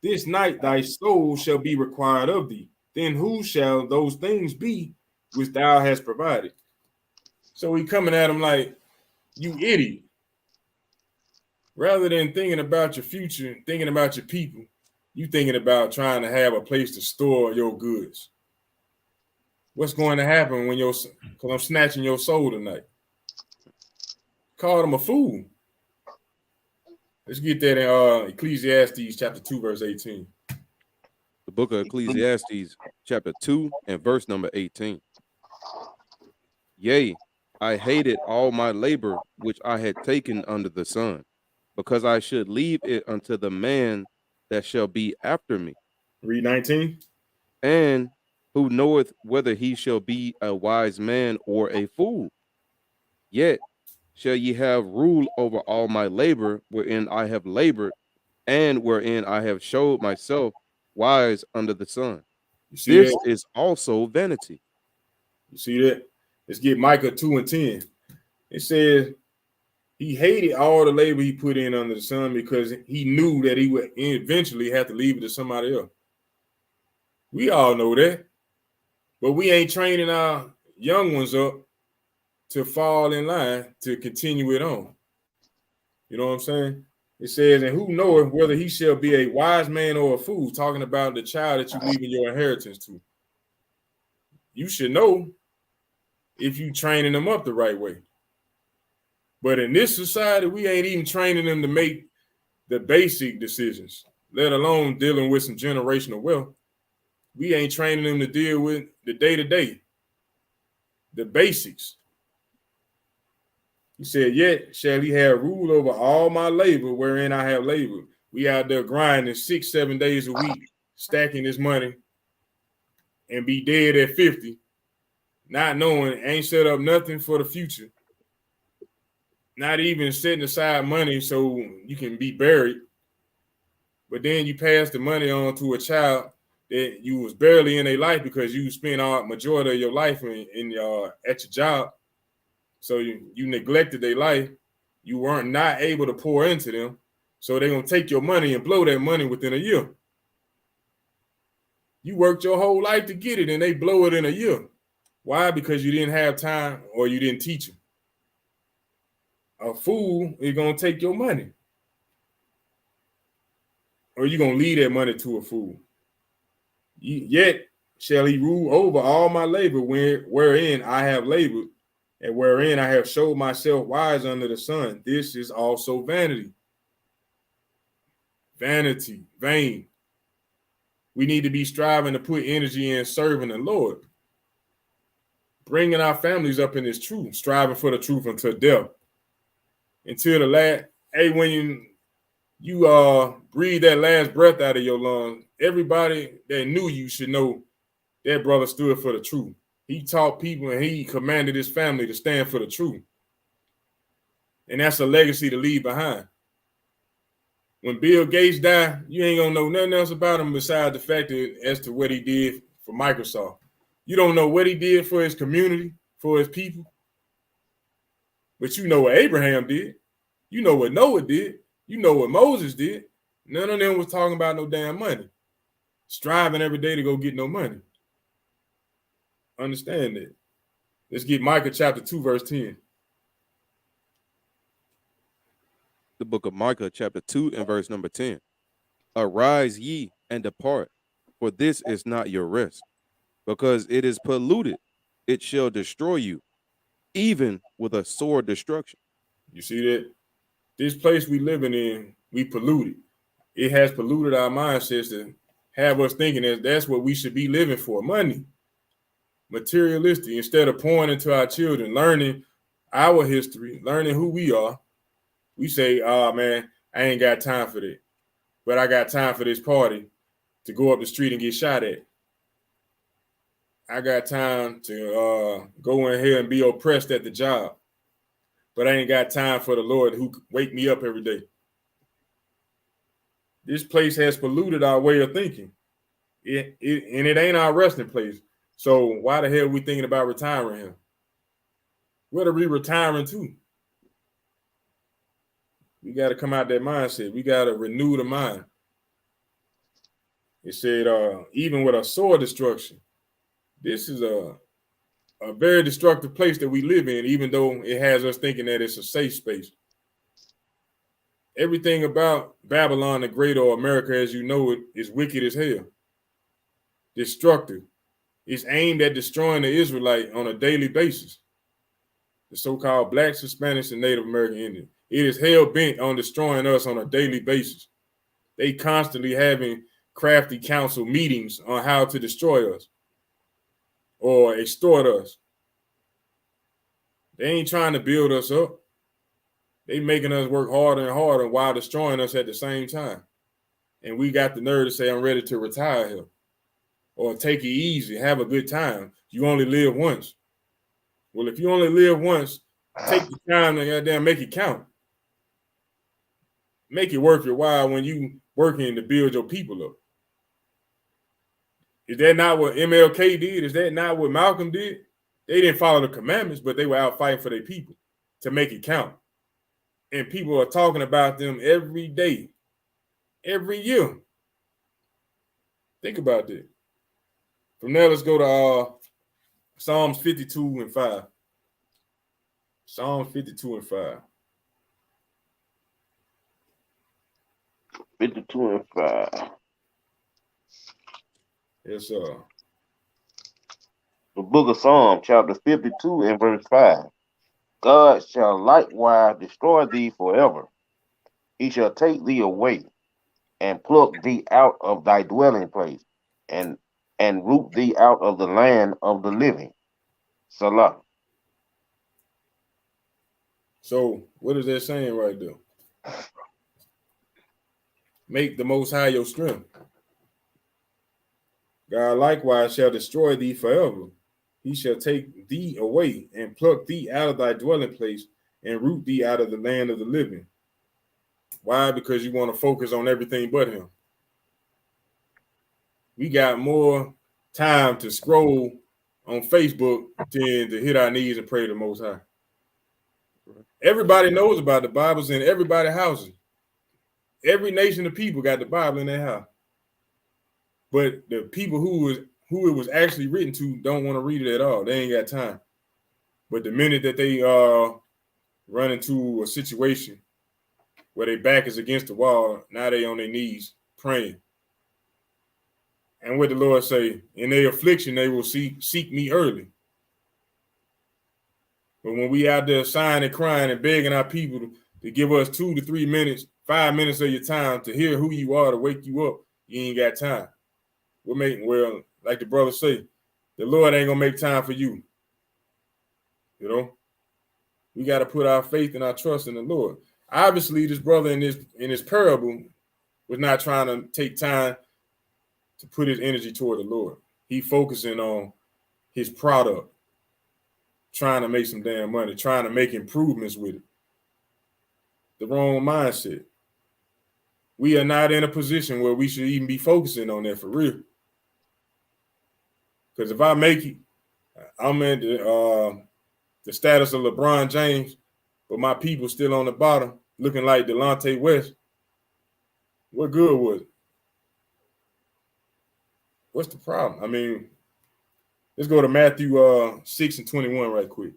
this night thy soul shall be required of thee. Then who shall those things be which thou hast provided? So he coming at him like, you idiot. Rather than thinking about your future, thinking about your people, you thinking about trying to have a place to store your goods. What's going to happen when because I'm snatching your soul tonight? Called him a fool. Let's get that in Ecclesiastes chapter 2, verse 18. The book of Ecclesiastes, chapter 2, and verse number 18. Yea, I hated all my labor which I had taken under the sun, because I should leave it unto the man that shall be after me. Read 19. And who knoweth whether he shall be a wise man or a fool? Yet shall ye have rule over all my labor wherein I have labored, and wherein I have showed myself wise under the sun. You see This that? is also vanity. You see that? Let's get Micah 2 and 10. It says he hated all the labor he put in under the sun because he knew that he would eventually have to leave it to somebody else. We all know that. But we ain't training our young ones up to fall in line to continue it on. You know what I'm saying? It says, and who knoweth whether he shall be a wise man or a fool, talking about the child that you're leaving your inheritance to. You should know if you training them up the right way. But in this society, we ain't even training them to make the basic decisions, let alone dealing with some generational wealth. We ain't training them to deal with the day-to-day, the basics. He said, yet shall he have rule over all my labor wherein I have labored. We out there grinding 6-7 days a week, stacking this money, and be dead at 50, not knowing, ain't set up nothing for the future. Not even setting aside money so you can be buried. But then you pass the money on to a child that you was barely in their life because you spent all majority of your life in at your job. So you neglected their life. You weren't not able to pour into them. So they're going to take your money and blow that money within a year. You worked your whole life to get it and they blow it in a year. Why? Because you didn't have time or you didn't teach them. A fool is going to take your money. Or you're going to leave that money to a fool. Yet shall he rule over all my labor wherein I have labored, and wherein I have showed myself wise under the sun. This is also vanity. Vanity, vain. We need to be striving to put energy in serving the Lord. Bringing our families up in this truth, striving for the truth until death. Until the last, hey, when you breathe that last breath out of your lungs, everybody that knew you should know that brother stood for the truth. He taught people and he commanded his family to stand for the truth. And that's a legacy to leave behind. When Bill Gates died, you ain't gonna know nothing else about him besides the fact that as to what he did for Microsoft. You don't know what he did for his community, for his people. But you know what Abraham did. You know what Noah did. You know what Moses did. None of them was talking about no damn money. Striving every day to go get no money. Understand that. Let's get Micah chapter 2, verse 10. The book of Micah, chapter 2, and verse number 10. Arise ye and depart, for this is not your rest, because it is polluted. It shall destroy you, even with a sore destruction. You see that? This place we living in, we polluted. It has polluted our mindsets to have us thinking that that's what we should be living for. Money. Materialistic. Instead of pouring into our children, learning our history, learning who we are, we say, oh man, I ain't got time for that. But I got time for this party to go up the street and get shot at. I got time to go in here and be oppressed at the job. But I ain't got time for the Lord who wake me up every day. This place has polluted our way of thinking. And it ain't our resting place. So why the hell are we thinking about retiring him? What are we retiring to? We got to come out that mindset. We got to renew the mind. It said, even with a sword destruction, this is a very destructive place that we live in, even though it has us thinking that it's a safe space. Everything about Babylon the Great, or America as you know it, is wicked as hell. Destructive. It's aimed at destroying the Israelite on a daily basis. The so-called blacks, Hispanics, and Native American Indians. It is hell-bent on destroying us on a daily basis. They constantly having crafty council meetings on how to destroy us or extort us. They ain't trying to build us up. They making us work harder and harder while destroying us at the same time. And we got the nerve to say, I'm ready to retire here. Or take it easy, have a good time. You only live once. Well, if you only live once, take the time to goddamn make it count. Make it worth your while when you working to build your people up. Is that not what MLK did? Is that not what Malcolm did? They didn't follow the commandments, but they were out fighting for their people to make it count. And people are talking about them every day, every year. Think about that. From there, let's go to Psalms 52 and 5. Psalms 52 and 5. 52 and 5. Yes, The book of Psalms, chapter 52 and verse 5. God shall likewise destroy thee forever. He shall take thee away and pluck thee out of thy dwelling place and root thee out of the land of the living. Salah. So what is that saying right there? Make the Most High your strength. God likewise shall destroy thee forever. He shall take thee away and pluck thee out of thy dwelling place and root thee out of the land of the living. Why? Because you want to focus on everything but him. We got more time to scroll on Facebook than to hit our knees and pray to the Most High. Everybody knows about the Bibles in everybody's houses. Every nation of people got the Bible in their house. But the people who it was actually written to don't want to read it at all. They ain't got time. But the minute that they run into a situation where their back is against the wall, now they on their knees praying. And what the Lord say, in their affliction, they will seek me early. But when we out there sighing and crying and begging our people to give us 2 to 3 minutes, 5 minutes of your time to hear who you are, to wake you up, you ain't got time. Well, like the brother say, the Lord ain't gonna make time for you. You know, we got to put our faith and our trust in the Lord. Obviously, this brother in this parable was not trying to take time to put his energy toward the Lord. He focusing on his product, trying to make some damn money, trying to make improvements with it. The wrong mindset. We are not in a position where we should even be focusing on that for real. Because if I make it, I'm at the status of LeBron James, but my people still on the bottom, looking like Delonte West. What good was it? What's the problem? I mean, let's go to Matthew 6 and 21 right quick.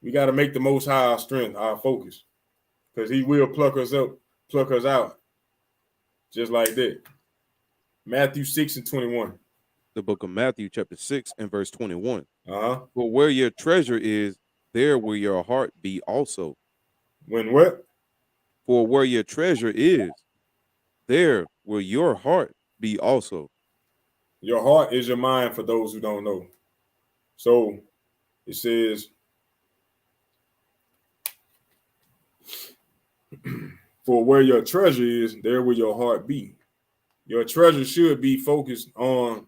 We got to make the Most High our strength, our focus, because he will pluck us up, pluck us out, just like that. Matthew 6 and 21. The book of Matthew, chapter 6 and verse 21. Uh-huh. For where your treasure is, there will your heart be also. When what? For where your treasure is, there will your heart be also. Your heart is your mind, for those who don't know. So it says, for where your treasure is, there will your heart be. Your treasure should be focused on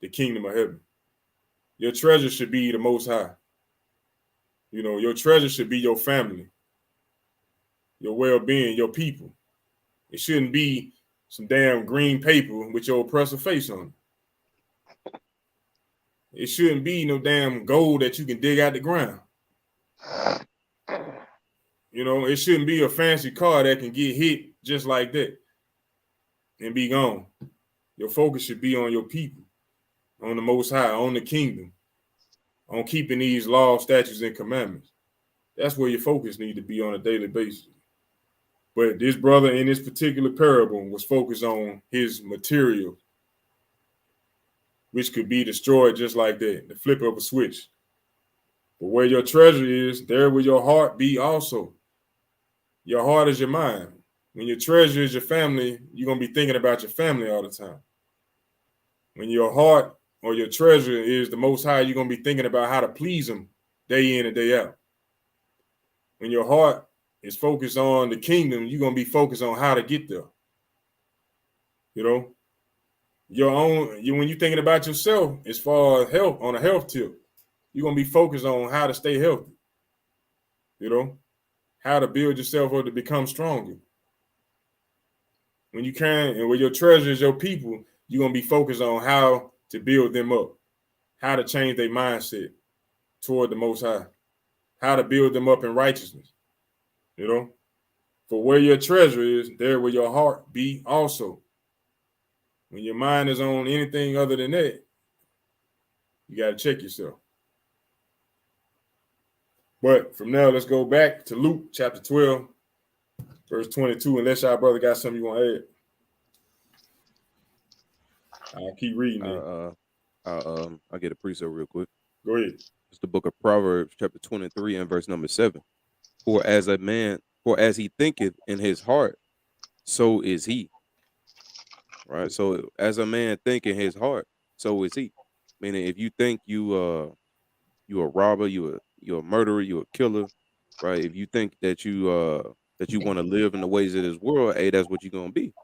the kingdom of heaven. Your treasure should be the Most High. You know, your treasure should be your family, your well-being, your people. It shouldn't be some damn green paper with your oppressive face on it. It shouldn't be no damn gold that you can dig out the ground. You know, it shouldn't be a fancy car that can get hit just like that and be gone. Your focus should be on your people, on the Most High, on the kingdom, on keeping these laws, statutes, and commandments. That's where your focus need to be on a daily basis. But this brother in this particular parable was focused on his material, which could be destroyed just like that, the flip of a switch. But where your treasure is, there will your heart be also. Your heart is your mind. When your treasure is your family, you're going to be thinking about your family all the time. When your heart or your treasure is the Most High, you're going to be thinking about how to please Him day in and day out. When your heart is focused on the kingdom, you're going to be focused on how to get there. You know, when you're thinking about yourself as far as health, on a health tip, you're going to be focused on how to stay healthy. You know, how to build yourself up to become stronger. When you can, and where your treasure is your people, you're going to be focused on how to build them up, how to change their mindset toward the Most High, how to build them up in righteousness. You know, for where your treasure is, there will your heart be also. When your mind is on anything other than that, you got to check yourself. But from now, let's go back to Luke chapter 12, verse 22, unless y'all brother got something you want to add. I'll keep reading it. I'll get a precept real quick. Go ahead. It's the book of Proverbs, chapter 23, and verse number 7. For as he thinketh in his heart, so is he. Right? So as a man think in his heart, so is he. Meaning if you think you a robber, you're a murderer, you're a killer, right? If you think that you want to live in the ways of this world, hey, that's what you're gonna be.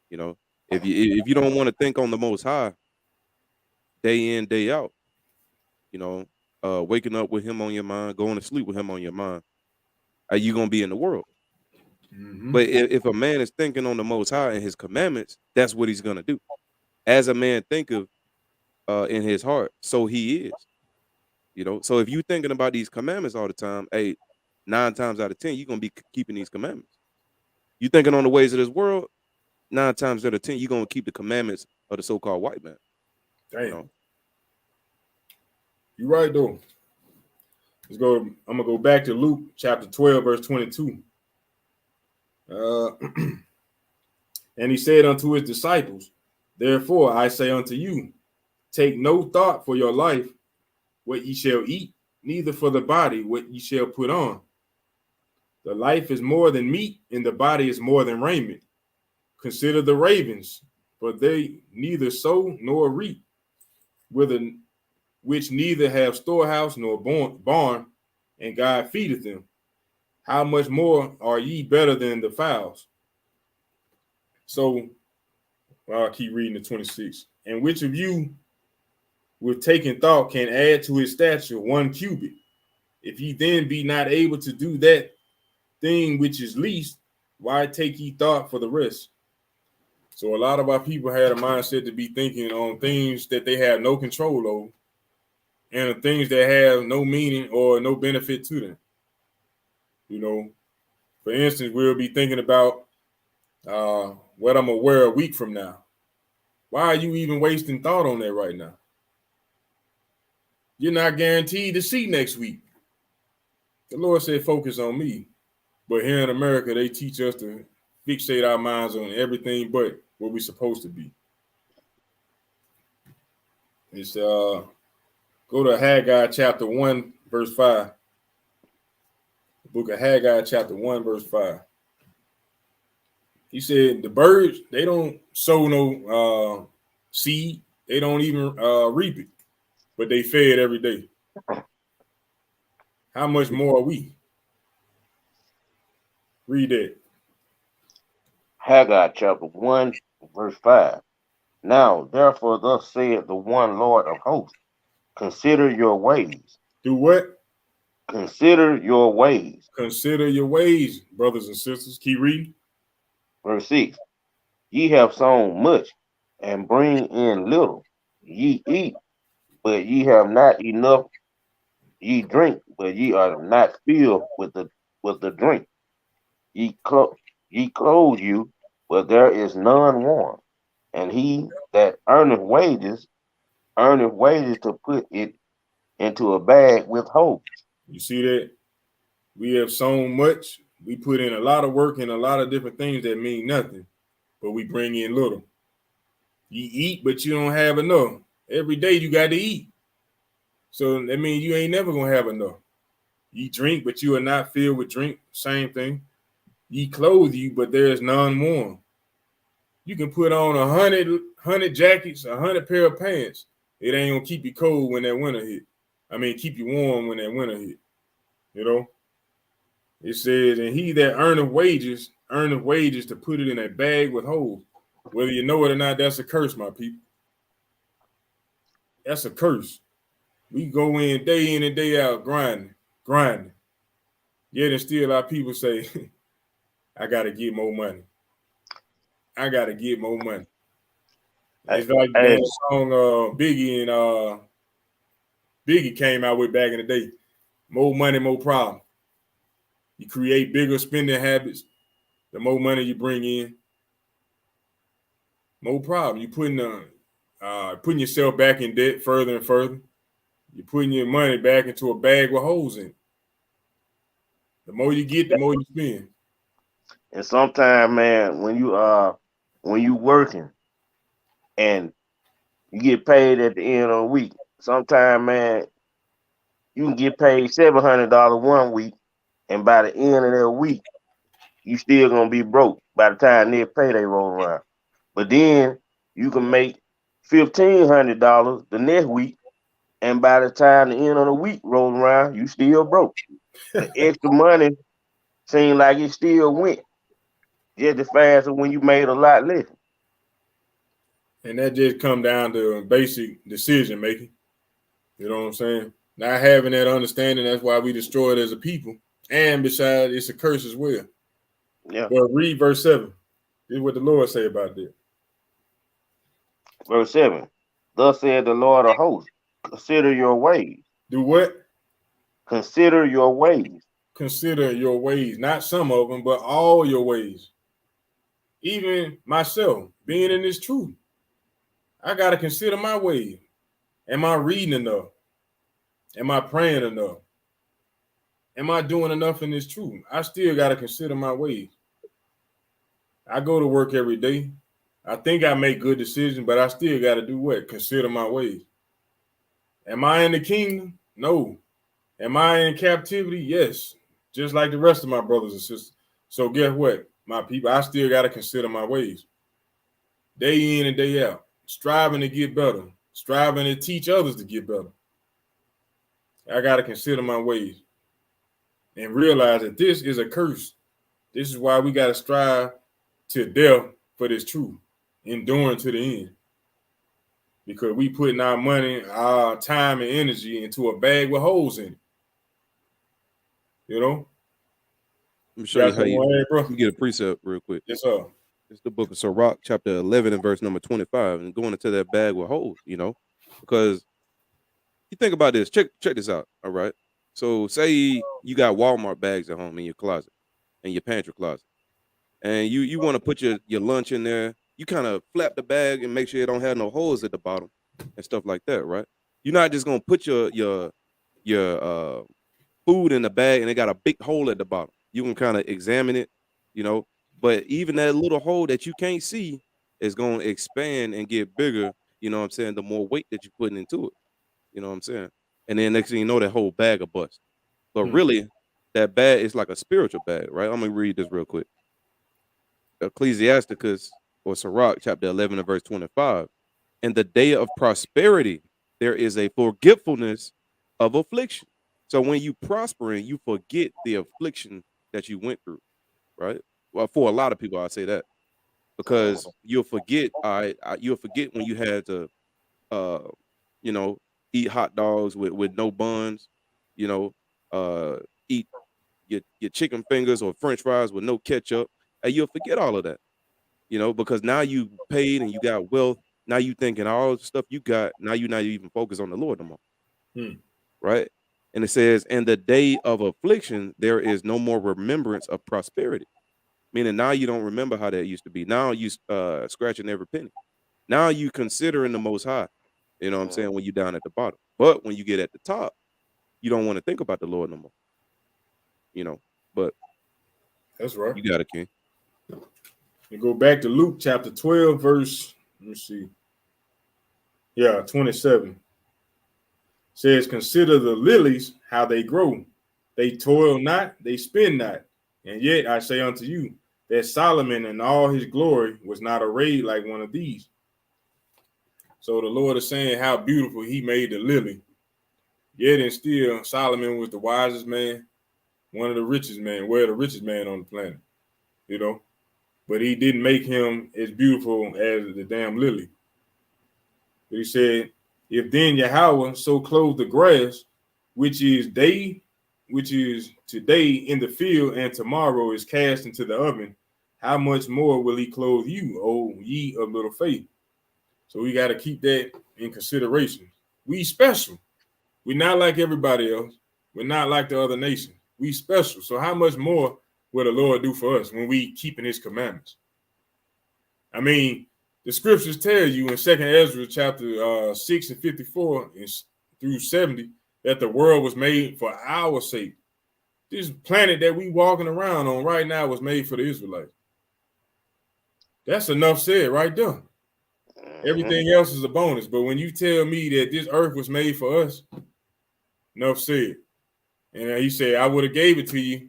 You know, if you don't want to think on the Most High day in, day out, you know, waking up with Him on your mind, going to sleep with Him on your mind, are you gonna be in the world? Mm-hmm. But if a man is thinking on the Most High and His commandments, that's what he's gonna do. As a man thinketh in his heart, so he is. You know, so if you thinking about these commandments all the time, hey, 9 times out of 10, you're gonna be keeping these commandments. You thinking on the ways of this world, 9 times out of 10, you're gonna keep the commandments of the so-called white man. Damn. You know? You're right though. I'm gonna go back to Luke chapter 12, verse 22. And he said unto his disciples, therefore I say unto you, take no thought for your life, what ye shall eat, neither for the body, what ye shall put on. The life is more than meat, and the body is more than raiment. Consider the ravens, for they neither sow nor reap, which neither have storehouse nor barn, and God feedeth them. How much more are ye better than the fowls? So I'll keep reading the 26. And which of you with taking thought can add to his stature 1 cubit? If ye then be not able to do that thing which is least, why take ye thought for the rest? So a lot of our people had a mindset to be thinking on things that they have no control over and things that have no meaning or no benefit to them. You know, for instance, we'll be thinking about what I'm gonna wear a week from now. Why are you even wasting thought on that right now? You're not guaranteed to see next week. The Lord said, focus on me. But here in America, they teach us to fixate our minds on everything but what we're supposed to be. It's go to Haggai chapter 1, verse 5. The book of Haggai chapter 1, verse 5. He said the birds, they don't sow no seed. They don't even reap it, but they fed every day. How much more are we? Read that. Haggai chapter 1, verse 5. Now, therefore, thus saith the one Lord of hosts, consider your ways. Do what? Consider your ways. Consider your ways, brothers and sisters. Keep reading. Verse 6. Ye have sown much, and bring in little. Ye eat, but ye have not enough. Ye drink, but ye are not filled with the drink. Ye clothe you, but there is none warm. And he that earneth wages to put it into a bag with hope. You see that? We have sown much. We put in a lot of work and a lot of different things that mean nothing, but we bring in little. You eat, but you don't have enough. Every day you got to eat. So that means you ain't never gonna have enough. You drink, but you are not filled with drink. Same thing. Ye clothe you, but there is none warm. You can put on 100 jackets, 100 pair of pants. It ain't gonna keep you cold when that winter hit. I mean, keep you warm when that winter hit. You know, it says, and he that earneth wages to put it in a bag with holes. Whether you know it or not, that's a curse, my people. That's a curse. We go in and day out, grinding. Yet and still our people say, I gotta get more money. I gotta get more money. Hey, It's like the hey, damn song Biggie came out with back in the day. More money, more problem. You create bigger spending habits, the more money you bring in, more problem. You putting yourself back in debt further and further. You're putting your money back into a bag with holes in it. The more you get, the more you spend. and sometimes, man, when you working and you get paid at the end of the week, sometimes, man, you can get paid $700 one week, and by the end of that week, you still gonna be broke by the time their payday roll around. But then you can make $1,500 the next week, and by the time the end of the week rolls around, you still broke. The extra money seems like it still went just as fast as when you made a lot less. And that just come down to basic decision making. You know what I'm saying? Not having that understanding, that's why we destroyed as a people. And besides, it's a curse as well. Yeah. But read verse 7. This is what the Lord say about that. Verse 7. Thus said the Lord of hosts, consider your ways. Do what? Consider your ways. Consider your ways. Not some of them, but all your ways. Even myself, being in this truth, I got to consider my ways. Am I reading enough? Am I praying enough? Am I doing enough in this truth? I still got to consider my ways. I go to work every day. I think I make good decisions, but I still got to do what? Consider my ways. Am I in the kingdom? No. Am I in captivity? Yes. Just like the rest of my brothers and sisters. So guess what? My people, I still got to consider my ways. Day in and day out. Striving to get better. Striving to teach others to get better. I got to consider my ways. And realize that this is a curse. This is why we got to strive to death for this truth. Enduring to the end. Because we putting our money, our time, and energy into a bag with holes in it. You know? Let me show You you got how something on bro? you get a precept real quick. Yes, sir. It's the book of Sirach, chapter 11 and verse number 25, and going into that bag with holes, because you think about this. Check this out. All right. So say you got Walmart bags at home in your closet, in your pantry closet, and you want to put your lunch in there. You kind of flap the bag and make sure it don't have no holes at the bottom and stuff like that, right? You're not just gonna put your food in the bag and it got a big hole at the bottom. You can kind of examine it, you know. But even that little hole that you can't see is going to expand and get bigger. You know what I'm saying? The more weight that you're putting into it. You know what I'm saying? And then next thing you know, that whole bag will bust. But really, that bag is like a spiritual bag, right? I'm gonna read this real quick. Ecclesiasticus or Sirach, chapter 11 and verse 25. In the day of prosperity, there is a forgetfulness of affliction. So when you prospering, you forget the affliction that you went through, right? Well, for a lot of people, I say that because you'll forget. You'll forget when you had to, uh, you know, eat hot dogs with no buns, you know, eat your chicken fingers or French fries with no ketchup, and you'll forget all of that, because now you paid and you got wealth. now you thinking all the stuff you got, now you're not even focused on the Lord no more. Right? And it says, in the day of affliction, there is no more remembrance of prosperity. Meaning now you don't remember how that used to be. Now you scratching every penny. Now you considering the Most High. You know what I'm saying? When you're down at the bottom. But when you get at the top, you don't want to think about the Lord no more. You know, but that's right. You got it, King. You go back to Luke chapter 12, verse, let me see. Yeah, 27. Says, consider the lilies, how they grow. They toil not, they spin not. And yet I say unto you, that Solomon in all his glory was not arrayed like one of these. So the Lord is saying how beautiful he made the lily. Yet and still, Solomon was the wisest man, one of the richest men, the richest man on the planet, you know. But he didn't make him as beautiful as the damn lily. But he said, if then Yahweh so clothe the grass, which is today in the field and tomorrow is cast into the oven, how much more will he clothe you, O ye of little faith? So we got to keep that in consideration. We special. We're not like everybody else. We're not like the other nations. We special. So how much more will the Lord do for us when we keeping his commandments? I mean, the scriptures tell you in 2nd Ezra chapter 6 and 54 through 70 that the world was made for our sake. This planet that we walking around on right now was made for the Israelites. That's enough said right there. Everything else is a bonus. But when you tell me that this earth was made for us, enough said. And he said, I would have gave it to you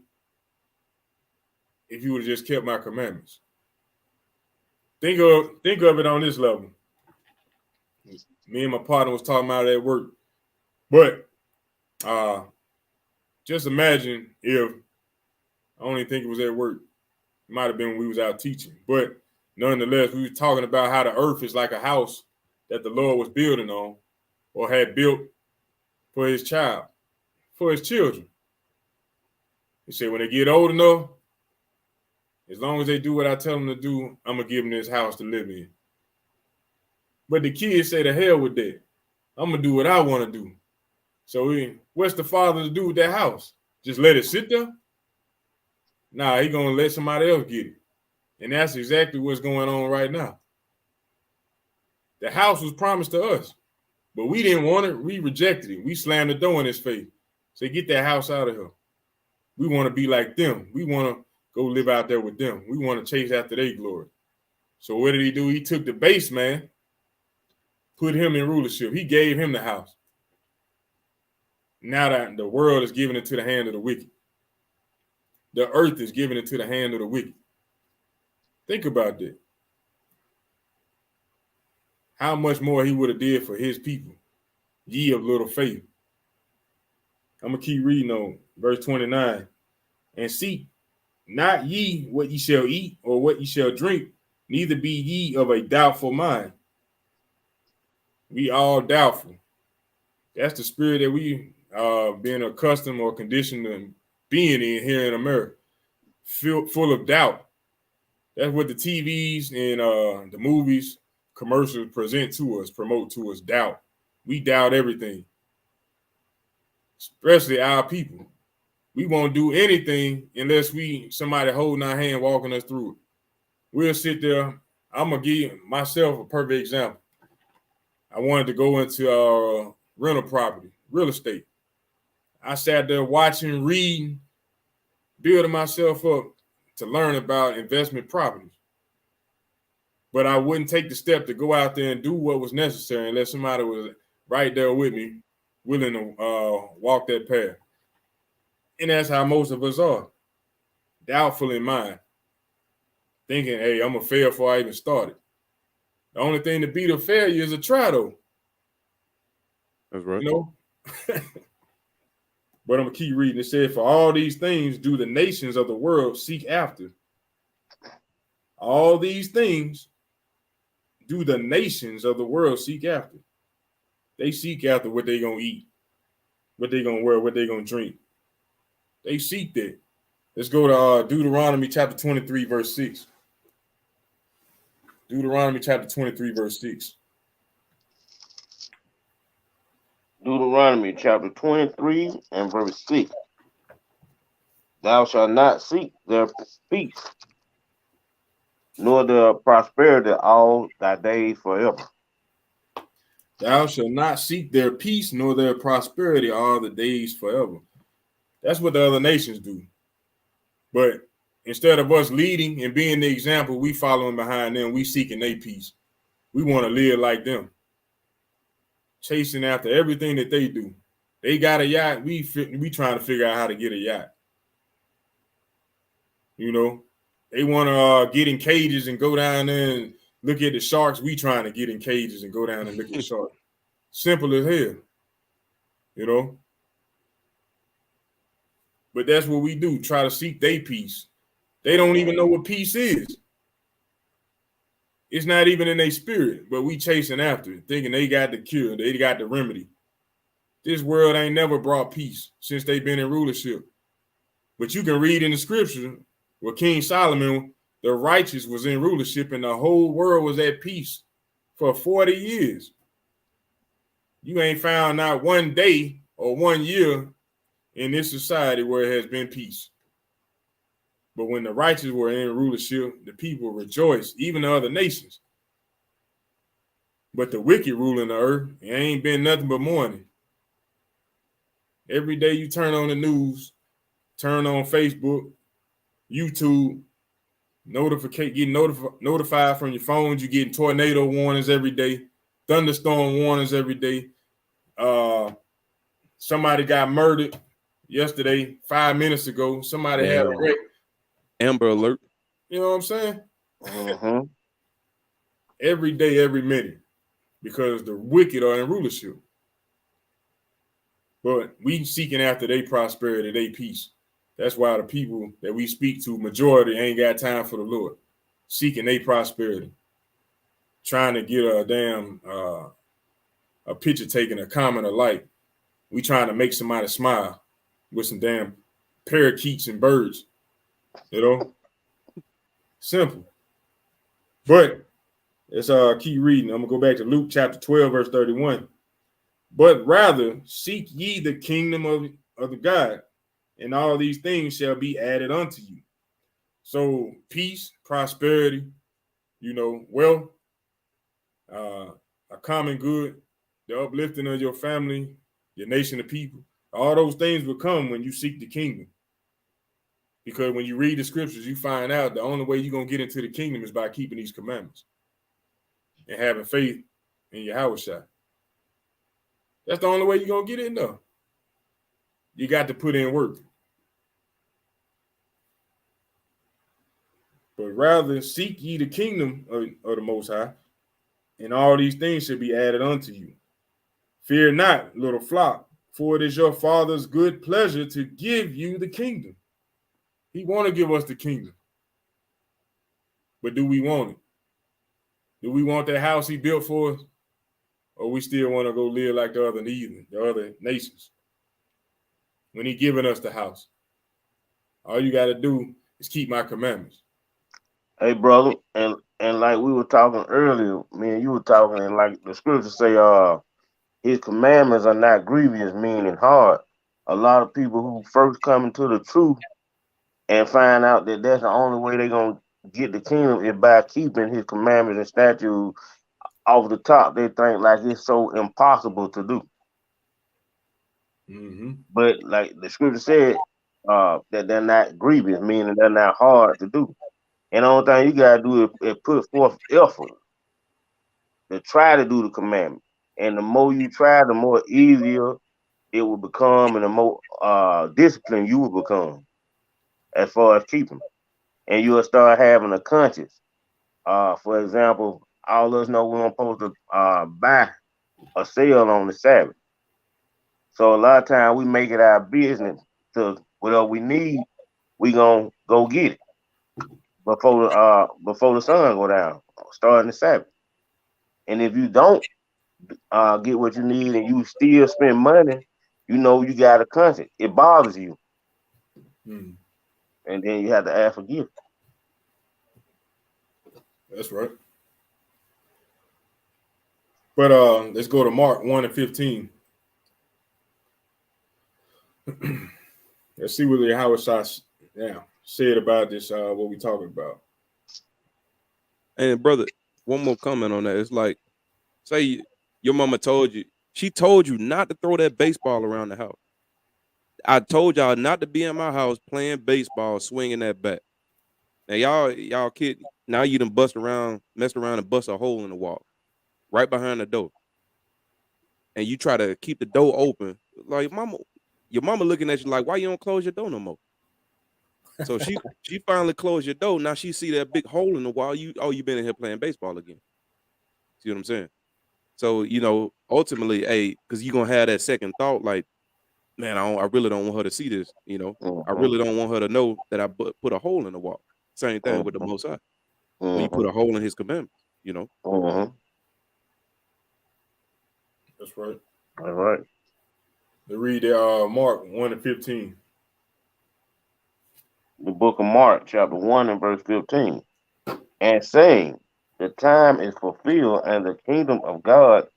if you would have just kept my commandments. Think of it on this level. Me and my partner was talking about it at work. But just imagine if, I don't even think it was at work. It might have been when we was out teaching. But nonetheless, we were talking about how the earth is like a house that the Lord was building on or had built for his child, for his children. He said when they get old enough, as long as they do what I tell them to do, I'm going to give them this house to live in. But the kids say to hell with that. I'm going to do what I want to do. So what's the father to do with that house? Just let it sit there? Nah, he going to let somebody else get it. And that's exactly what's going on right now. The house was promised to us, but we didn't want it. We rejected it. We slammed the door in his face. Say, get that house out of here. We want to be like them. We want to go live out there with them. We want to chase after their glory. So what did he do? He took the base man, put him in rulership. He gave him the house. Now that the world is giving it to the hand of the wicked. The earth is giving it to the hand of the wicked. Think about that. How much more he would have did for his people. Ye of little faith. I'm going to keep reading on verse 29. And seek not ye what ye shall eat or what ye shall drink, neither be ye of a doubtful mind. We all doubtful. That's the spirit that we been accustomed or conditioned to being in here in America. Full of doubt. That's what the TVs and the movies, commercials present to us, promote to us, doubt. We doubt everything, especially our people. We won't do anything unless somebody holding our hand, walking us through it. We'll sit there. I'm going to give myself a perfect example. I wanted to go into rental property, real estate. I sat there watching, reading, building myself up to learn about investment properties. But I wouldn't take the step to go out there and do what was necessary unless somebody was right there with me, willing to walk that path. And that's how most of us are. Doubtful in mind. Thinking, hey, I'm going to fail before I even started. The only thing to beat a failure is a try, though. That's right. You know? But I'm going to keep reading. It said, for all these things do the nations of the world seek after. All these things do the nations of the world seek after. They seek after what they're going to eat, what they're going to wear, what they're going to drink. They seek that. Let's go to Deuteronomy chapter 23, verse 6. Deuteronomy chapter 23, verse 6. Deuteronomy chapter 23 and verse 6. Thou shalt not seek their peace, nor their prosperity all thy days forever. Thou shalt not seek their peace nor their prosperity all the days forever. That's what the other nations do. But instead of us leading and being the example, we following behind them. We seeking their peace. We want to live like them, chasing after everything that they do. They got a yacht. We trying to figure out how to get a yacht. You know, they want to get in cages and go down there and look at the sharks. We trying to get in cages and go down and look at sharks. Simple as hell, you know. But that's what we do. Try to seek their peace. They don't even know what peace is. It's not even in their spirit, but we chasing after it, thinking they got the cure, they got the remedy. This world ain't never brought peace since they've been in rulership. But you can read in the scripture where King Solomon, the righteous, was in rulership and the whole world was at peace for 40 years. You ain't found not one day or 1 year in this society where it has been peace. But when the righteous were in rulership, the people rejoiced, even the other nations. But the wicked ruling the earth, it ain't been nothing but mourning. Every day you turn on the news, turn on Facebook, YouTube, notified from your phones. You're getting tornado warnings every day, thunderstorm warnings every day. Somebody got murdered yesterday, 5 minutes ago. Somebody had a wreck. Amber Alert. You know what I'm saying? Mm-hmm. Every day, every minute, because the wicked are in rulership. But we seeking after their prosperity, their peace. That's why the people that we speak to, majority, ain't got time for the Lord. Seeking their prosperity. Trying to get a damn a picture taken, a comment, a like. We trying to make somebody smile with some damn parakeets and birds. You know? Simple. But let's keep reading. I'm gonna go back to Luke chapter 12, verse 31. But rather seek ye the kingdom of the God, and all these things shall be added unto you. So peace, prosperity, wealth, a common good, the uplifting of your family, your nation of people, all those things will come when you seek the kingdom. Because when you read the scriptures, you find out the only way you're going to get into the kingdom is by keeping these commandments and having faith in Yahweh. That's the only way you're going to get in there. You got to put in work. But rather seek ye the kingdom of the Most High, and all these things should be added unto you. Fear not, little flock, for it is your Father's good pleasure to give you the kingdom. He want to give us the kingdom. But do we want it? Do we want that house he built for us? Or we still want to go live like the other heathen, the other nations? When he giving us the house, all you got to do is keep my commandments. Hey, brother, and like we were talking earlier, me and you were talking, and like the scriptures say, his commandments are not grievous, meaning hard. A lot of people who first come into the truth and find out that that's the only way they're gonna get the kingdom is by keeping his commandments and statutes off the top. They think like it's so impossible to do. Mm-hmm. But like the scripture said, that they're not grievous, meaning they're not hard to do. And the only thing you gotta do is put forth effort to try to do the commandment. And the more you try, the more easier it will become, and the more disciplined you will become as far as keeping. And you'll start having a conscience. For example, all of us know we're supposed to buy or sell on the Sabbath. So a lot of times we make it our business to whatever we need, we gonna go get it before the sun go down, starting the Sabbath. And if you don't get what you need and you still spend money, you know you got a conscience. It bothers you, Mm. and then you have to ask for gift. That's right. But let's go to Mark 1 and 15. Let's see what the A.O.I said about this. What we talking about? And brother, one more comment on that. It's like, say your mama told you, she told you not to throw that baseball around the house. I told y'all not to be in my house playing baseball, swinging that bat. Now y'all kid, now you done messed around and bust a hole in the wall right behind the door. And you try to keep the door open. Like your mama looking at you like, why you don't close your door no more? So she finally closed your door. Now she see that big hole in the wall. You been in here playing baseball again. See what I'm saying? So, ultimately, because you're gonna have that second thought, like, man, I really don't want her to see this. I really don't want her to know that I put a hole in the wall. Same thing with the Most High. When you put a hole in His commandments, That's right. All right. They read Mark 1:15. The book of Mark, chapter 1 and verse 15. And saying, the time is fulfilled and the kingdom of God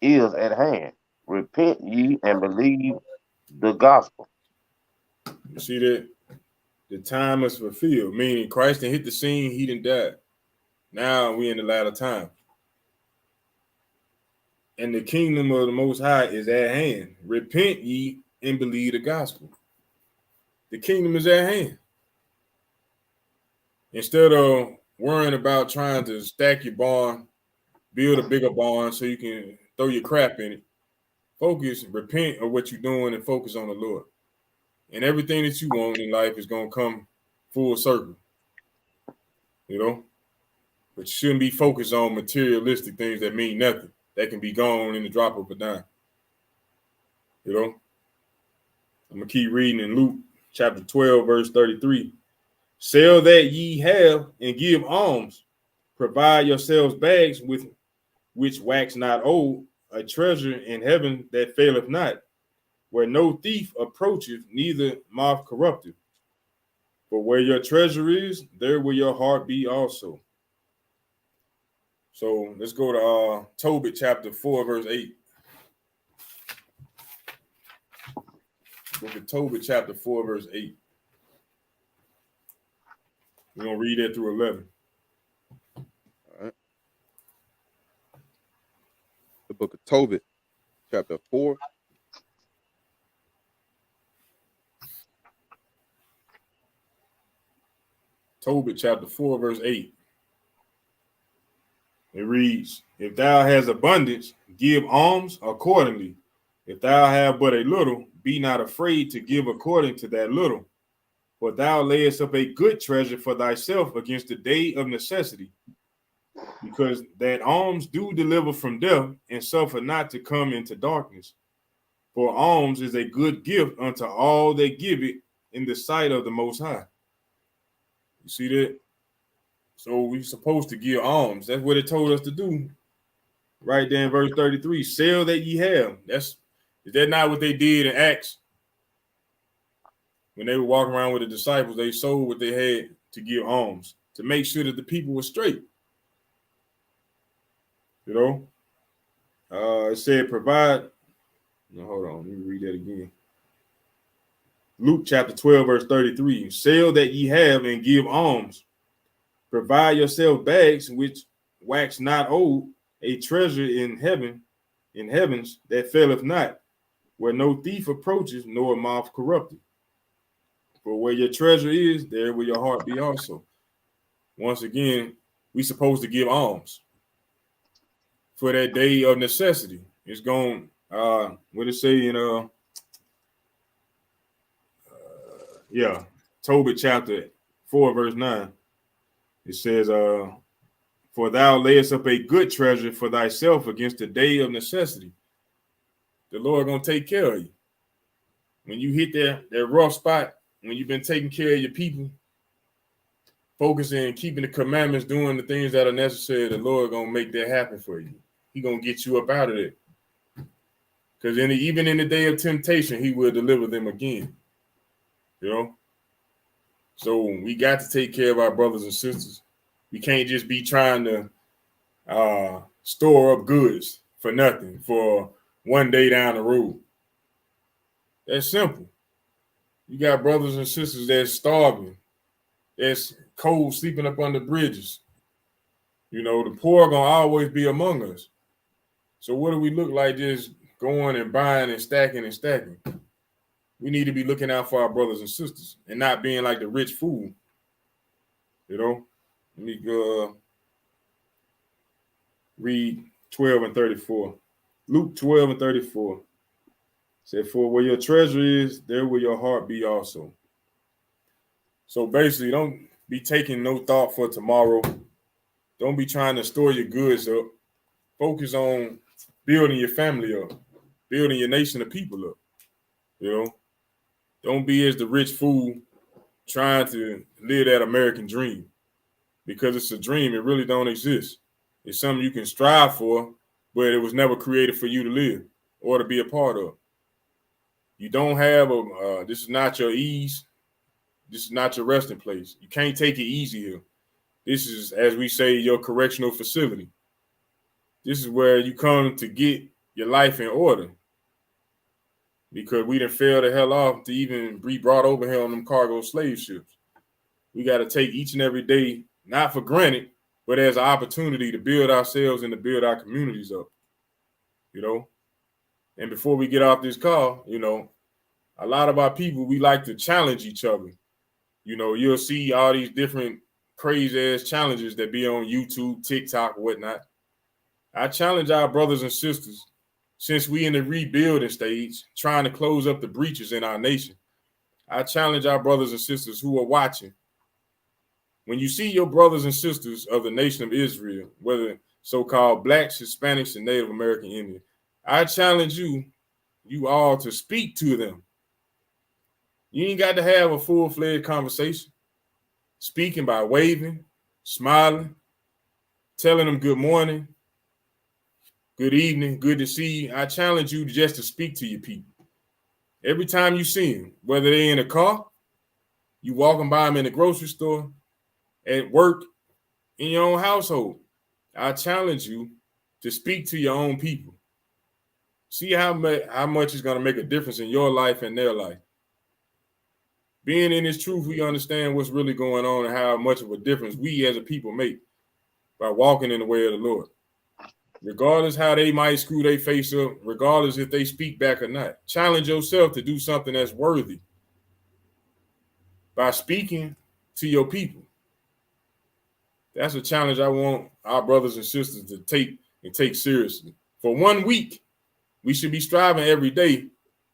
is at hand. Repent ye and believe the gospel. You see that? The time is fulfilled, meaning Christ didn't hit the scene, he didn't die. Now we in the latter time. And the kingdom of the Most High is at hand. Repent ye and believe the gospel. The kingdom is at hand. Instead of worrying about trying to stack your barn, build a bigger barn so you can throw your crap in it, focus, repent of what you're doing and focus on the Lord. And everything that you want in life is going to come full circle. But you shouldn't be focused on materialistic things that mean nothing. That can be gone in the drop of a dime. I'm going to keep reading in Luke chapter 12, verse 33. Sell that ye have and give alms. Provide yourselves bags with which wax not old, a treasure in heaven that faileth not, where no thief approacheth, neither moth corrupteth. For where your treasure is, there will your heart be also. So let's go to Tobit chapter 4, verse 8. Look at Tobit chapter 4, verse 8. We're going to read that through 11. All right. The book of Tobit, chapter 4. Tobit chapter 4, verse 8. It reads, if thou hast abundance, give alms accordingly. If thou have but a little, be not afraid to give according to that little. For thou layest up a good treasure for thyself against the day of necessity. Because that alms do deliver from death, and suffer not to come into darkness. For alms is a good gift unto all that give it in the sight of the Most High. You see that? So we're supposed to give alms. That's what it told us to do. Right there in verse 33. Sell that ye have. Is that not what they did in Acts? When they were walking around with the disciples, they sold what they had to give alms, to make sure that the people were straight. It said provide. No, hold on. Let me read that again. Luke chapter 12, verse 33. Sell that ye have and give alms. Provide yourself bags which wax not old, a treasure in heavens that faileth not, where no thief approaches, nor moth corrupted. For where your treasure is, there will your heart be also. Once again, we supposed to give alms for that day of necessity. It's going, what it say in Tobit chapter 4, verse 9. It says, for thou layest up a good treasure for thyself against the day of necessity. The Lord gonna take care of you. When you hit that rough spot, when you've been taking care of your people, focusing and keeping the commandments, doing the things that are necessary, the Lord gonna make that happen for you. He gonna get you up out of it. Because even in the day of temptation, he will deliver them again. So we got to take care of our brothers and sisters. We can't just be trying to store up goods for nothing for one day down the road. That's simple. You got brothers and sisters that's starving, that's cold, sleeping up under bridges. You know, the poor are gonna always be among us. So what do we look like just going and buying and stacking and stacking? We need to be looking out for our brothers and sisters and not being like the rich fool. You know, let me read 12 and 34. Luke 12 and 34 said, "For where your treasure is, there will your heart be also." So basically, don't be taking no thought for tomorrow. Don't be trying to store your goods up. Focus on building your family up, building your nation of people up. You know, don't be as the rich fool trying to live that American dream, because it's a dream. It really don't exist. It's something you can strive for, but it was never created for you to live or to be a part of. You don't have this is not your ease. This is not your resting place. You can't take it easy here. This is, as we say, your correctional facility. This is where you come to get your life in order, because we done fell the hell off to even be brought over here on them cargo slave ships. We got to take each and every day, not for granted, but as an opportunity to build ourselves and to build our communities up, you know. And before we get off this call, you know, a lot of our people, we like to challenge each other. You know, you'll see all these different crazy ass challenges that be on YouTube, TikTok, whatnot. I challenge our brothers and sisters, since we in the rebuilding stage, trying to close up the breaches in our nation. I challenge our brothers and sisters who are watching. When you see your brothers and sisters of the nation of Israel, whether so-called blacks, Hispanics, and Native American Indians, I challenge you all to speak to them. You ain't got to have a full-fledged conversation. Speaking by waving, smiling, telling them good morning, good evening, good to see you. I challenge you just to speak to your people. Every time you see them, whether they're in a car, you walking by them in the grocery store, at work, in your own household, I challenge you to speak to your own people. See how much is going to make a difference in your life and their life. Being in this truth, we understand what's really going on and how much of a difference we as a people make by walking in the way of the Lord. Regardless how they might screw their face up, regardless if they speak back or not, challenge yourself to do something that's worthy by speaking to your people. That's a challenge I want our brothers and sisters to take seriously. For 1 week, we should be striving every day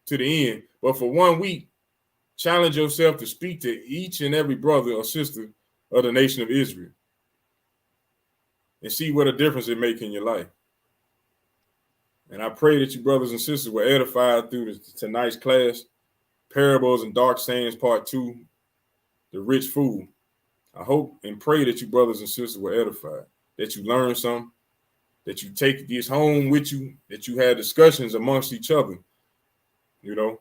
to the end. But for 1 week, challenge yourself to speak to each and every brother or sister of the nation of Israel and see what a difference it makes in your life. And I pray that you brothers and sisters were edified through tonight's class, Parables and Dark Sayings Part 2, The Rich Fool. I hope and pray that you brothers and sisters were edified, that you learned something, that you take this home with you, that you had discussions amongst each other, you know,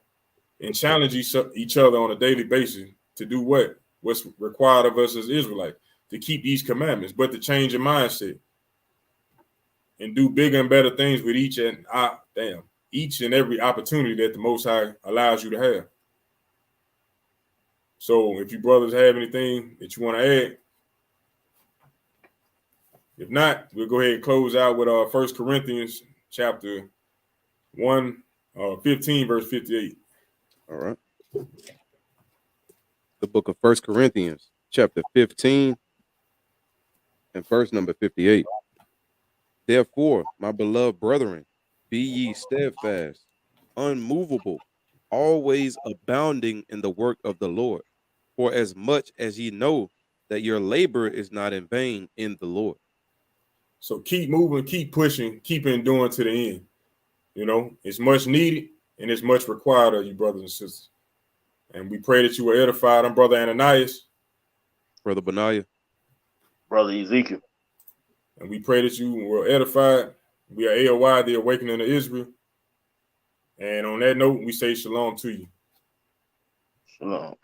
and challenge each other on a daily basis to do what's required of us as Israelites, to keep these commandments, but to change your mindset and do bigger and better things with each and every opportunity that the Most High allows you to have. So if you brothers have anything that you want to add, if not, we'll go ahead and close out with 1 Corinthians chapter 1, 15, verse 58. All right. The book of 1 Corinthians, chapter 15, and verse number 58. Therefore, my beloved brethren, be ye steadfast, unmovable, always abounding in the work of the Lord, for as much as ye know that your labor is not in vain in the Lord. So keep moving, keep pushing, keep enduring to the end. You know, it's much needed and it's much required of you, brothers and sisters. And we pray that you were edified. I'm Brother Ananias. Brother Benaiah. Brother Ezekiel. And we pray that you were edified. We are A.O.I, the Awakening of Israel. And on that note, we say shalom to you. Shalom.